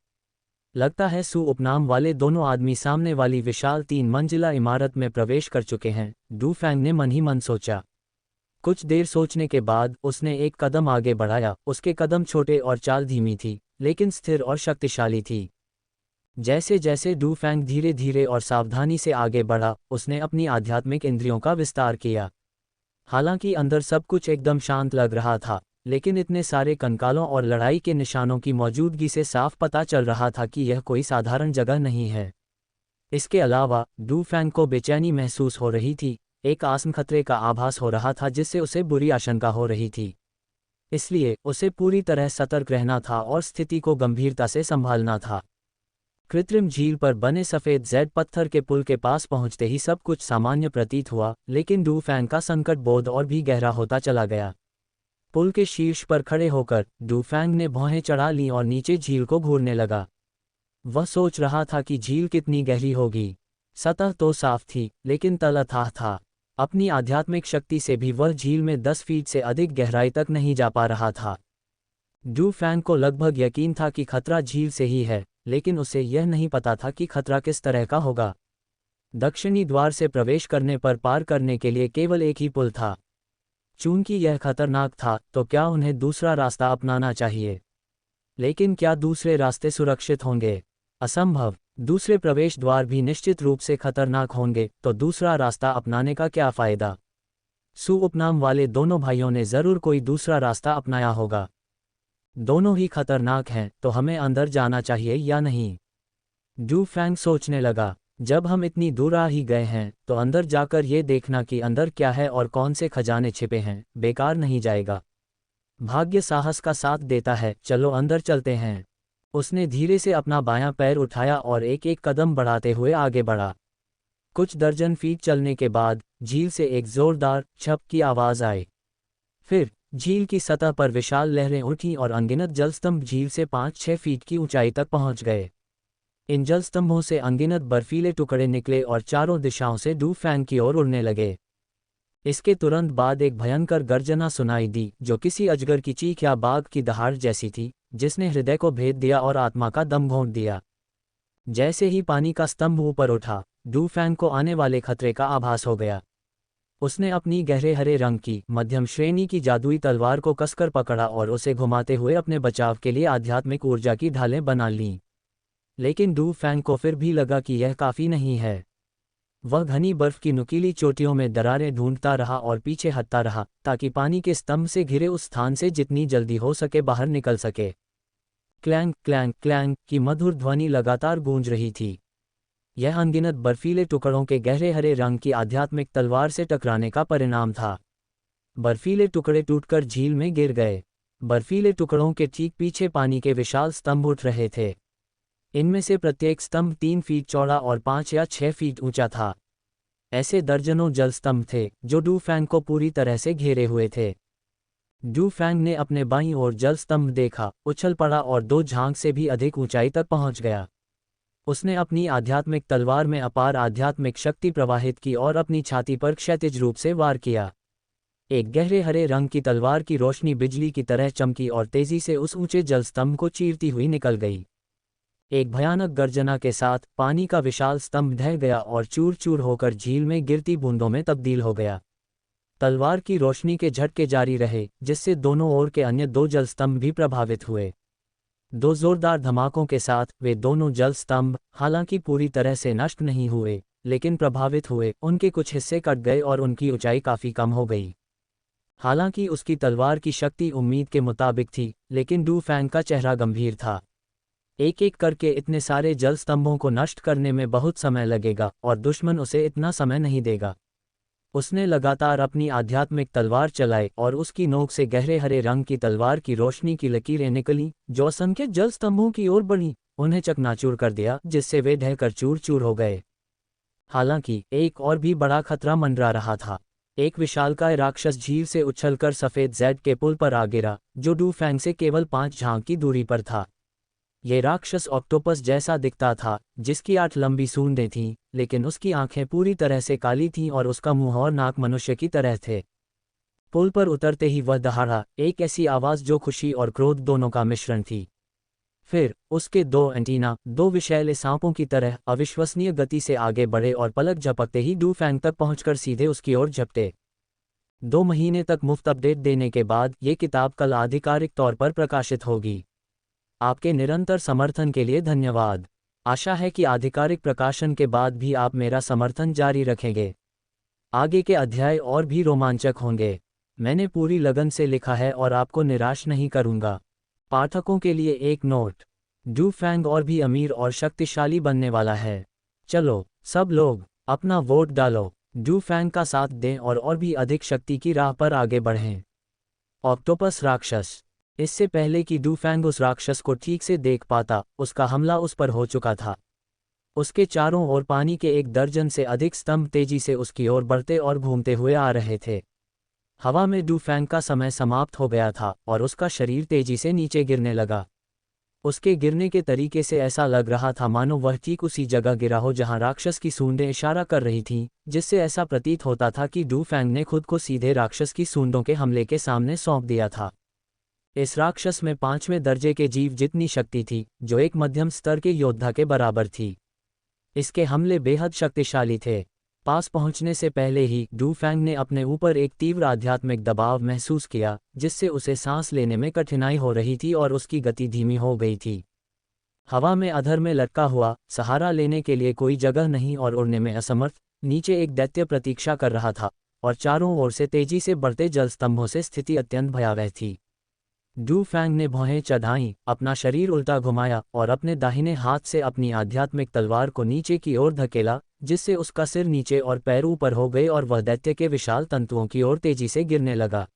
लगता है सू उपनाम वाले दोनों आदमी सामने वाली विशाल 3 मंजिला इमारत में प्रवेश कर चुके हैं, डू फैंग ने मन ही मन सोचा। कुछ देर सोचने के बाद उसने एक कदम आगे बढ़ाया। उसके कदम छोटे और चाल धीमी थी, लेकिन स्थिर और शक्तिशाली थी। जैसे जैसे डू फैंग धीरे धीरे और सावधानी से आगे बढ़ा, उसने अपनी आध्यात्मिक इंद्रियों का विस्तार किया। हालांकि अंदर सब कुछ एकदम शांत लग रहा था, लेकिन इतने सारे कंकालों और लड़ाई के निशानों की मौजूदगी से साफ पता चल रहा था कि यह कोई साधारण जगह नहीं है। इसके अलावा डू फैंग को बेचैनी महसूस हो रही थी, एक आसन्न खतरे का आभास हो रहा था जिससे उसे बुरी आशंका हो रही थी। इसलिए उसे पूरी तरह सतर्क रहना था और स्थिति को गंभीरता से संभालना था। कृत्रिम झील पर बने सफ़ेद जेड पत्थर के पुल के पास पहुंचते ही सब कुछ सामान्य प्रतीत हुआ, लेकिन डू फैंग का संकट बोध और भी गहरा होता चला गया। पुल के शीर्ष पर खड़े होकर डू फैंग ने भौहें चढ़ा लीं और नीचे झील को घूरने लगा। वह सोच रहा था कि झील कितनी गहरी होगी। सतह तो साफ थी, लेकिन तल अथाह था। अपनी आध्यात्मिक शक्ति से भी वह झील में 10 फीट से अधिक गहराई तक नहीं जा पा रहा था। डू फैंग को लगभग यकीन था कि खतरा झील से ही है, लेकिन उसे यह नहीं पता था कि खतरा किस तरह का होगा। दक्षिणी द्वार से प्रवेश करने पर पार करने के लिए केवल एक ही पुल था। चूंकि यह खतरनाक था, तो क्या उन्हें दूसरा रास्ता अपनाना चाहिए? लेकिन क्या दूसरे रास्ते सुरक्षित होंगे? असंभव। दूसरे प्रवेश द्वार भी निश्चित रूप से खतरनाक होंगे, तो दूसरा रास्ता अपनाने का क्या फ़ायदा? सू उपनाम वाले दोनों भाइयों ने ज़रूर कोई दूसरा रास्ता अपनाया होगा। दोनों ही खतरनाक हैं, तो हमें अंदर जाना चाहिए या नहीं? डू फैंग सोचने लगा। जब हम इतनी दूर आ ही गए हैं, तो अंदर जाकर ये देखना कि अंदर क्या है और कौन से खजाने छिपे हैं, बेकार नहीं जाएगा। भाग्य साहस का साथ देता है, चलो अंदर चलते हैं। उसने धीरे से अपना बायां पैर उठाया और एक एक कदम बढ़ाते हुए आगे बढ़ा। कुछ दर्जन फीट चलने के बाद झील से एक जोरदार छप की आवाज़ आई। फिर झील की सतह पर विशाल लहरें उठी और अनगिनत जलस्तंभ झील से 5-6 फीट की ऊंचाई तक पहुंच गए। इन जलस्तंभों से अनगिनत बर्फीले टुकड़े निकले और चारों दिशाओं से डू फैंग की ओर उड़ने लगे। इसके तुरंत बाद एक भयंकर गर्जना सुनाई दी, जो किसी अजगर की चीख या बाघ की दहाड़ जैसी थी, जिसने हृदय को भेद दिया और आत्मा का दम घोंट दिया। जैसे ही पानी का स्तंभ ऊपर उठा, डू फैंग को आने वाले खतरे का आभास हो गया। उसने अपनी गहरे हरे रंग की मध्यम श्रेणी की जादुई तलवार को कसकर पकड़ा और उसे घुमाते हुए अपने बचाव के लिए आध्यात्मिक ऊर्जा की ढालें बना लीं। लेकिन डू फैंग को फिर भी लगा कि यह काफ़ी नहीं है। वह घनी बर्फ की नुकीली चोटियों में दरारें ढूंढता रहा और पीछे हटता रहा, ताकि पानी के स्तंभ से घिरे उस स्थान से जितनी जल्दी हो सके बाहर निकल सके। क्लैंग क्लैंग क्लैंग की मधुर ध्वनि लगातार गूंज रही थी। यह अनगिनत बर्फीले टुकड़ों के गहरे हरे रंग की आध्यात्मिक तलवार से टकराने का परिणाम था। बर्फीले टुकड़े टूटकर झील में गिर गए। बर्फीले टुकड़ों के ठीक पीछे पानी के विशाल स्तंभ उठ रहे थे। इनमें से प्रत्येक स्तंभ 3 फीट चौड़ा और 5 या 6 फीट ऊंचा था। ऐसे दर्जनों जल स्तंभ थे, जो डू फैंग को पूरी तरह से घेरे हुए थे। डू फैंग ने अपने बाईं ओर जल स्तंभ देखा, उछल पड़ा और 2 झांग से भी अधिक ऊंचाई तक पहुंच गया। उसने अपनी आध्यात्मिक तलवार में अपार आध्यात्मिक शक्ति प्रवाहित की और अपनी छाती पर क्षैतिज रूप से वार किया। एक गहरे हरे रंग की तलवार की रोशनी बिजली की तरह चमकी और तेजी से उस ऊंचे जल स्तंभ को चीरती हुई निकल गई। एक भयानक गर्जना के साथ पानी का विशाल स्तंभ ढह गया और चूर चूर होकर झील में गिरती बूंदों में तब्दील हो गया। तलवार की रोशनी के झटके जारी रहे, जिससे दोनों ओर के अन्य 2 जल स्तंभ भी प्रभावित हुए। 2 जोरदार धमाकों के साथ वे दोनों जल स्तंभ, हालांकि पूरी तरह से नष्ट नहीं हुए, लेकिन प्रभावित हुए। उनके कुछ हिस्से कट गए और उनकी ऊंचाई काफ़ी कम हो गई। हालांकि उसकी तलवार की शक्ति उम्मीद के मुताबिक थी, लेकिन डू फैंग का चेहरा गंभीर था। एक एक करके इतने सारे जल स्तंभों को नष्ट करने में बहुत समय लगेगा और दुश्मन उसे इतना समय नहीं देगा। उसने लगातार अपनी आध्यात्मिक तलवार चलाई और उसकी नोक से गहरे हरे रंग की तलवार की रोशनी की लकीरें निकली, जो असंख्य जल स्तंभों की ओर बढ़ी, उन्हें चकनाचूर कर दिया, जिससे वे ढहकर चूर चूर हो गए। हालांकि एक और भी बड़ा खतरा मंडरा रहा था। एक विशालकाय राक्षस झील से उछलकर सफेद जेड के पुल पर आ गिरा, जो डू फैंग से केवल 5 झांक की दूरी पर था। ये राक्षस ऑक्टोपस जैसा दिखता था, जिसकी 8 लंबी सूंडें थीं, लेकिन उसकी आंखें पूरी तरह से काली थीं और उसका मुंह और नाक मनुष्य की तरह थे। पुल पर उतरते ही वह दहाड़ा, एक ऐसी आवाज़ जो खुशी और क्रोध दोनों का मिश्रण थी। फिर उसके 2 एंटीना, 2 विषैले सांपों की तरह अविश्वसनीय गति से आगे बढ़े और पलक झपकते ही डू फैंग तक पहुंचकर सीधे उसकी ओर झपटे। 2 महीने तक मुफ्त अपडेट देने के बाद ये किताब कल आधिकारिक तौर पर प्रकाशित होगी। आपके निरंतर समर्थन के लिए धन्यवाद। आशा है कि आधिकारिक प्रकाशन के बाद भी आप मेरा समर्थन जारी रखेंगे। आगे के अध्याय और भी रोमांचक होंगे। मैंने पूरी लगन से लिखा है और आपको निराश नहीं करूंगा। पाठकों के लिए एक नोट, डू फैंग और भी अमीर और शक्तिशाली बनने वाला है। चलो सब लोग अपना वोट डालो, डू फैंग का साथ दें और भी अधिक शक्ति की राह पर आगे बढ़ें। ऑक्टोपस राक्षस। इससे पहले कि डू फैंग उस राक्षस को ठीक से देख पाता, उसका हमला उस पर हो चुका था। उसके चारों ओर पानी के 1 दर्जन से अधिक स्तंभ तेजी से उसकी ओर बढ़ते और घूमते हुए आ रहे थे। हवा में डू फैंग का समय समाप्त हो गया था और उसका शरीर तेजी से नीचे गिरने लगा। उसके गिरने के तरीके से ऐसा लग रहा था मानो वह ठीक उसी जगह गिरा हो जहां राक्षस की सूंडें इशारा कर रही थीं, जिससे ऐसा प्रतीत होता था कि डू फैंग ने खुद को सीधे राक्षस की सूंडों के हमले के सामने सौंप दिया था। इस राक्षस में 5वें दर्जे के जीव जितनी शक्ति थी, जो एक मध्यम स्तर के योद्धा के बराबर थी। इसके हमले बेहद शक्तिशाली थे। पास पहुंचने से पहले ही डू फैंग ने अपने ऊपर एक तीव्र आध्यात्मिक दबाव महसूस किया, जिससे उसे सांस लेने में कठिनाई हो रही थी और उसकी गति धीमी हो गई थी। हवा में अधर में लटका हुआ, सहारा लेने के लिए कोई जगह नहीं और उड़ने में असमर्थ, नीचे एक दैत्य प्रतीक्षा कर रहा था और चारों ओर से तेजी से बढ़ते जलस्तंभों से स्थिति अत्यंत भयावह थी। डू फैंग ने भौहें चढ़ाईं, अपना शरीर उल्टा घुमाया और अपने दाहिने हाथ से अपनी आध्यात्मिक तलवार को नीचे की ओर धकेला, जिससे उसका सिर नीचे और पैर ऊपर हो गए और वह दैत्य के विशाल तंतुओं की ओर तेजी से गिरने लगा।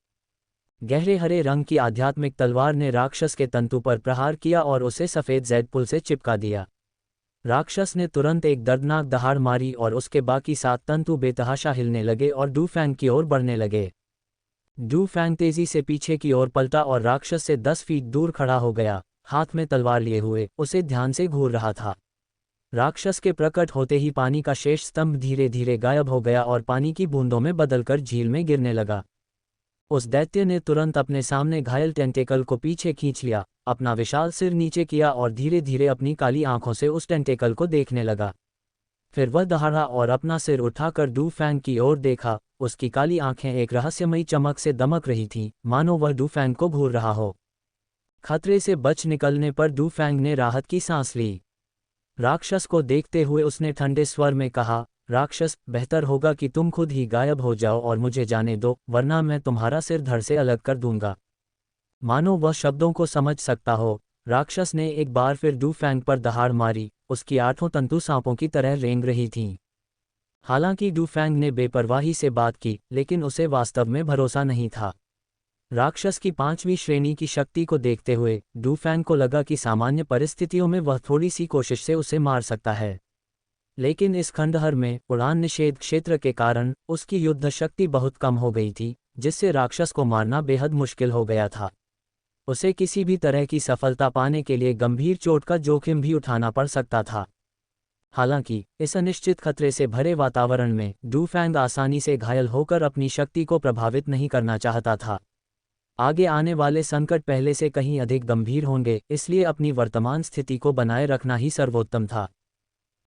गहरे हरे रंग की आध्यात्मिक तलवार ने राक्षस के तंतु पर प्रहार किया और उसे सफेद जेड पुल से चिपका दिया। राक्षस ने तुरंत एक दर्दनाक दहाड़ मारी और उसके बाकी 7 तंतु बेतहाशा हिलने लगे और डू फैंग की ओर बढ़ने लगे। डू फैंग तेजी से पीछे की ओर पलटा और राक्षस से 10 फीट दूर खड़ा हो गया, हाथ में तलवार लिए हुए उसे ध्यान से घूर रहा था। राक्षस के प्रकट होते ही पानी का शेष स्तंभ धीरे धीरे गायब हो गया और पानी की बूंदों में बदलकर झील में गिरने लगा। उस दैत्य ने तुरंत अपने सामने घायल टेंटेकल को पीछे खींच लिया, अपना विशाल सिर नीचे किया और धीरे धीरे अपनी काली आंखों से उस टेंटेकल को देखने लगा। फिर वह दहाड़ा और अपना सिर उठाकर डू फैंग की ओर देखा। उसकी काली आंखें एक रहस्यमयी चमक से दमक रही थीं, मानो वह डू फैंग को घूर रहा हो। खतरे से बच निकलने पर डू फैंग ने राहत की सांस ली। राक्षस को देखते हुए उसने ठंडे स्वर में कहा, राक्षस, बेहतर होगा कि तुम खुद ही गायब हो जाओ और मुझे जाने दो, वरना मैं तुम्हारा सिर धड़ से अलग कर दूंगा। मानो वह शब्दों को समझ सकता हो, राक्षस ने एक बार फिर डू फैंग पर दहाड़ मारी। उसकी 8 तंतु सांपों की तरह रेंग रही थीं। हालांकि डू फैंग ने बेपरवाही से बात की, लेकिन उसे वास्तव में भरोसा नहीं था। राक्षस की 5वीं श्रेणी की शक्ति को देखते हुए डू फैंग को लगा कि सामान्य परिस्थितियों में वह थोड़ी सी कोशिश से उसे मार सकता है, लेकिन इस खंडहर में उड़ान निषेध क्षेत्र के कारण उसकी युद्ध शक्ति बहुत कम हो गई थी, जिससे राक्षस को मारना बेहद मुश्किल हो गया था। उसे किसी भी तरह की सफलता पाने के लिए गंभीर चोट का जोखिम भी उठाना पड़ सकता था। हालांकि इस अनिश्चित खतरे से भरे वातावरण में डू फैंग आसानी से घायल होकर अपनी शक्ति को प्रभावित नहीं करना चाहता था। आगे आने वाले संकट पहले से कहीं अधिक गंभीर होंगे, इसलिए अपनी वर्तमान स्थिति को बनाए रखना ही सर्वोत्तम था।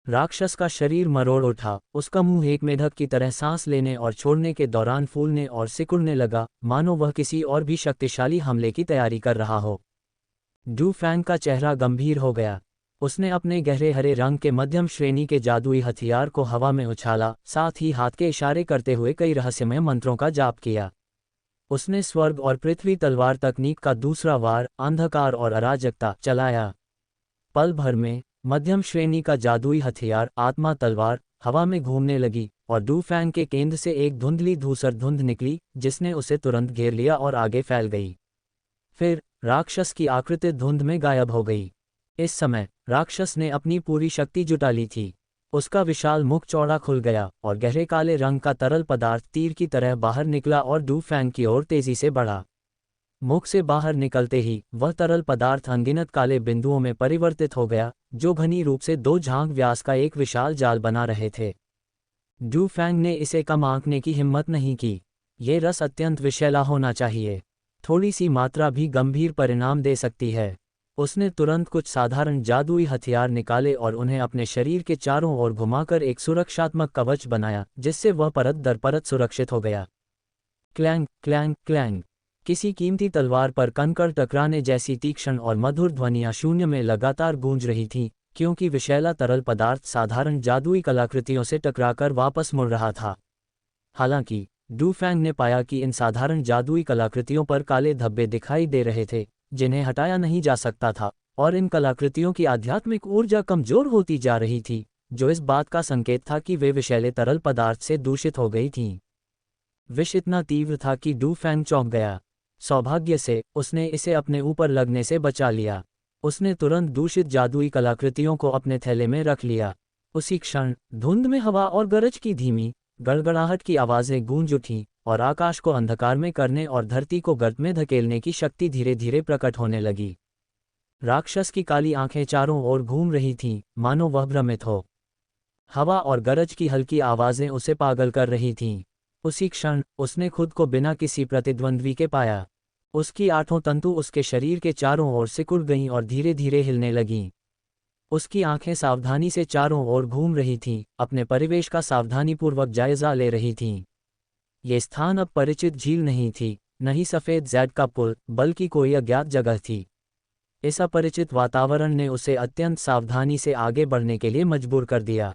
राक्षस का शरीर मरोड़ उठा, उसका मुंह एक मेढक की तरह सांस लेने और छोड़ने के दौरान फूलने और सिकुड़ने लगा, मानो वह किसी और भी शक्तिशाली हमले की तैयारी कर रहा हो। डू फैंग का चेहरा गंभीर हो गया। उसने अपने गहरे हरे रंग के मध्यम श्रेणी के जादुई हथियार को हवा में उछाला, साथ ही हाथ के इशारे करते हुए कई रहस्यमय मंत्रों का जाप किया। उसने स्वर्ग और पृथ्वी तलवार तकनीक का दूसरा वार, अंधकार और अराजकता, चलाया। पल भर में मध्यम श्रेणी का जादुई हथियार, आत्मा तलवार, हवा में घूमने लगी और डू फैंग के केंद्र से एक धुंधली धूसर धुंध निकली जिसने उसे तुरंत घेर लिया और आगे फैल गई। फिर राक्षस की आकृति धुंध में गायब हो गई। इस समय राक्षस ने अपनी पूरी शक्ति जुटा ली थी। उसका विशाल मुख चौड़ा खुल गया और गहरे काले रंग का तरल पदार्थ तीर की तरह बाहर निकला और डू फैंग की ओर तेजी से बढ़ा। मुख से बाहर निकलते ही वह तरल पदार्थ अनगिनत काले बिंदुओं में परिवर्तित हो गया, जो घनी रूप से 2 झांग व्यास का एक विशाल जाल बना रहे थे। डू फैंग ने इसे कम आंकने की हिम्मत नहीं की। ये रस अत्यंत विषैला होना चाहिए। थोड़ी सी मात्रा भी गंभीर परिणाम दे सकती है। उसने तुरंत कुछ साधारण जादुई हथियार निकाले और उन्हें अपने शरीर के चारों ओर घुमाकर एक सुरक्षात्मक कवच बनाया, जिससे वह परत दर परत सुरक्षित हो गया। Clang clang clang. किसी कीमती तलवार पर कंकड़ टकराने जैसी तीक्ष्ण और मधुर ध्वनियां शून्य में लगातार गूंज रही थीं, क्योंकि विषैला तरल पदार्थ साधारण जादुई कलाकृतियों से टकराकर वापस मुड़ रहा था। हालांकि डू फैंग ने पाया कि इन साधारण जादुई कलाकृतियों पर काले धब्बे दिखाई दे रहे थे, जिन्हें हटाया नहीं जा सकता था, और इन कलाकृतियों की आध्यात्मिक ऊर्जा कमजोर होती जा रही थी, जो इस बात का संकेत था कि वे विषैले तरल पदार्थ से दूषित हो गई थीं। विष इतना तीव्र था कि डू फैंग चौंक गया। सौभाग्य से उसने इसे अपने ऊपर लगने से बचा लिया। उसने तुरंत दूषित जादुई कलाकृतियों को अपने थैले में रख लिया। उसी क्षण धुंध में हवा और गरज की धीमी गड़गड़ाहट की आवाज़ें गूंज उठीं और आकाश को अंधकार में करने और धरती को गर्त में धकेलने की शक्ति धीरे धीरे प्रकट होने लगी। राक्षस की काली आंखें चारों ओर घूम रही थीं, मानो वह भ्रमित हो। हवा और गरज की हल्की आवाज़ें उसे पागल कर रही थीं। उसी क्षण उसने खुद को बिना किसी प्रतिद्वंद्वी के पाया। उसकी 8 तंतु उसके शरीर के चारों ओर सिकुड़ गईं और धीरे धीरे हिलने लगीं। उसकी आंखें सावधानी से चारों ओर घूम रही थीं, अपने परिवेश का सावधानीपूर्वक जायजा ले रही थीं। ये स्थान अब परिचित झील नहीं थी, न ही सफ़ेद जैड का पुल, बल्कि कोई अज्ञात जगह थी। इस अपरिचित वातावरण ने उसे अत्यंत सावधानी से आगे बढ़ने के लिए मजबूर कर दिया।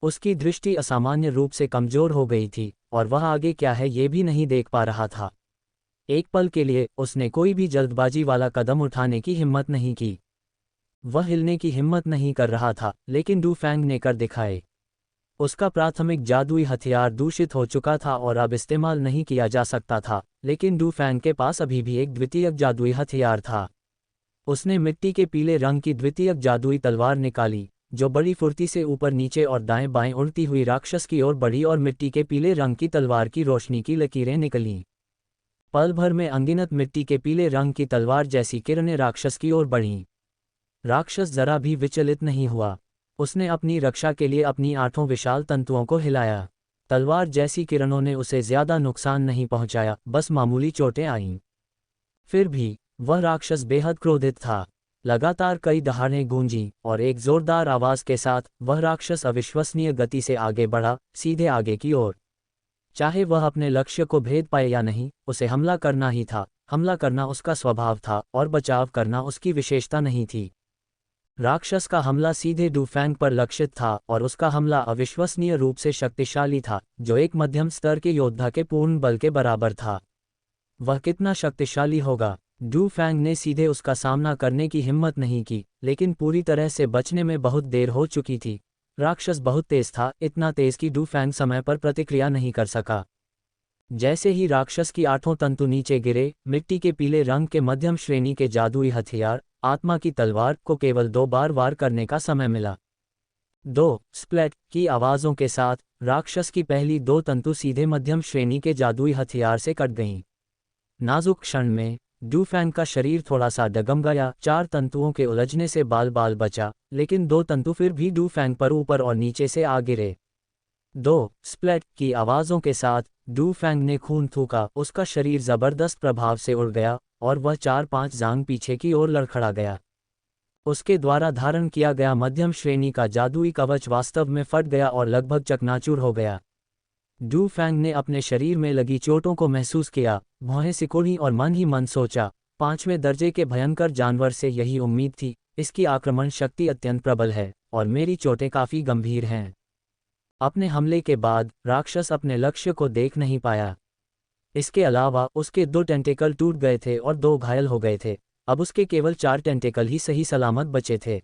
उसकी दृष्टि असामान्य रूप से कमजोर हो गई थी और वह आगे क्या है ये भी नहीं देख पा रहा था। एक पल के लिए उसने कोई भी जल्दबाजी वाला कदम उठाने की हिम्मत नहीं की। वह हिलने की हिम्मत नहीं कर रहा था, लेकिन डू फैंग ने कर दिखाए। उसका प्राथमिक जादुई हथियार दूषित हो चुका था और अब इस्तेमाल नहीं किया जा सकता था, लेकिन डू फैंग के पास अभी भी एक द्वितीयक जादुई हथियार था। उसने मिट्टी के पीले रंग की द्वितीयक जादुई तलवार निकाली, जो बड़ी फुर्ती से ऊपर नीचे और दाएं बाएं उड़ती हुई राक्षस की ओर बढ़ी और मिट्टी के पीले रंग की तलवार की रोशनी की लकीरें निकलीं। पल भर में अनगिनत मिट्टी के पीले रंग की तलवार जैसी किरणें राक्षस की ओर बढ़ीं। राक्षस जरा भी विचलित नहीं हुआ। उसने अपनी रक्षा के लिए अपनी 8 विशाल तंतुओं को हिलाया। तलवार जैसी किरणों ने उसे ज्यादा नुकसान नहीं पहुंचाया, बस मामूली चोटें आईं। फिर भी वह राक्षस बेहद क्रोधित था। लगातार कई दहाड़ें गूंजीं और एक जोरदार आवाज के साथ वह राक्षस अविश्वसनीय गति से आगे बढ़ा, सीधे आगे की ओर। चाहे वह अपने लक्ष्य को भेद पाए या नहीं, उसे हमला करना ही था। हमला करना उसका स्वभाव था और बचाव करना उसकी विशेषता नहीं थी। राक्षस का हमला सीधे डू फैंग पर लक्षित था और उसका हमला अविश्वसनीय रूप से शक्तिशाली था, जो एक मध्यम स्तर के योद्धा के पूर्ण बल के बराबर था। वह कितना शक्तिशाली होगा? डू फैंग ने सीधे उसका सामना करने की हिम्मत नहीं की, लेकिन पूरी तरह से बचने में बहुत देर हो चुकी थी। राक्षस बहुत तेज था, इतना तेज कि डू फैंग समय पर प्रतिक्रिया नहीं कर सका। जैसे ही राक्षस की 8 तंतु नीचे गिरे, मिट्टी के पीले रंग के मध्यम श्रेणी के जादुई हथियार, आत्मा की तलवार को केवल 2 बार वार करने का समय मिला। 2 स्प्लैट की आवाज़ों के साथ राक्षस की पहली 2 तंतु सीधे मध्यम श्रेणी के जादुई हथियार से कट गईं। नाजुक क्षण में डू फैंग का शरीर थोड़ा सा डगमगाया। 4 तंतुओं के उलझने से बाल बाल बचा, लेकिन 2 तंतु फिर भी डू फैंग पर ऊपर और नीचे से आ गिरे। 2 स्प्लैट की आवाज़ों के साथ डू फैंग ने खून थूका। उसका शरीर जबरदस्त प्रभाव से उड़ गया और वह 4-5 जांग पीछे की ओर लड़खड़ा गया। उसके द्वारा धारण किया गया मध्यम श्रेणी का जादुई कवच वास्तव में फट गया और लगभग चकनाचूर हो गया। डू फैंग ने अपने शरीर में लगी चोटों को महसूस किया, भौहें सिकुड़ी और मन ही मन सोचा, 5वें दर्जे के भयंकर जानवर से यही उम्मीद थी। इसकी आक्रमण शक्ति अत्यंत प्रबल है और मेरी चोटें काफ़ी गंभीर हैं। अपने हमले के बाद राक्षस अपने लक्ष्य को देख नहीं पाया। इसके अलावा उसके 2 टेंटेकल टूट गए थे और 2 घायल हो गए थे। अब उसके केवल 4 टेंटेकल ही सही सलामत बचे थे।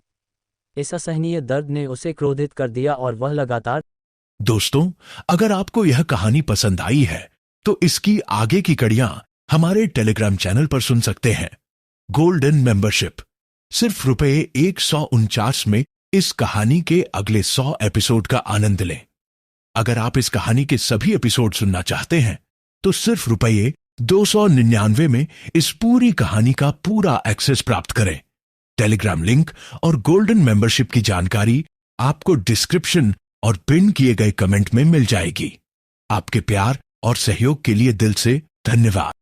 इस असहनीय दर्द ने उसे क्रोधित कर दिया और वह लगातार। दोस्तों, अगर आपको यह कहानी पसंद आई है तो इसकी आगे की कड़ियां हमारे टेलीग्राम चैनल पर सुन सकते हैं। गोल्डन मेंबरशिप सिर्फ ₹149 में इस कहानी के अगले 100 एपिसोड का आनंद लें। अगर आप इस कहानी के सभी एपिसोड सुनना चाहते हैं तो सिर्फ ₹299 में इस पूरी कहानी का पूरा एक्सेस प्राप्त करें। टेलीग्राम लिंक और गोल्डन मेंबरशिप की जानकारी आपको डिस्क्रिप्शन और पिन किए गए कमेंट में मिल जाएगी। आपके प्यार और सहयोग के लिए दिल से धन्यवाद।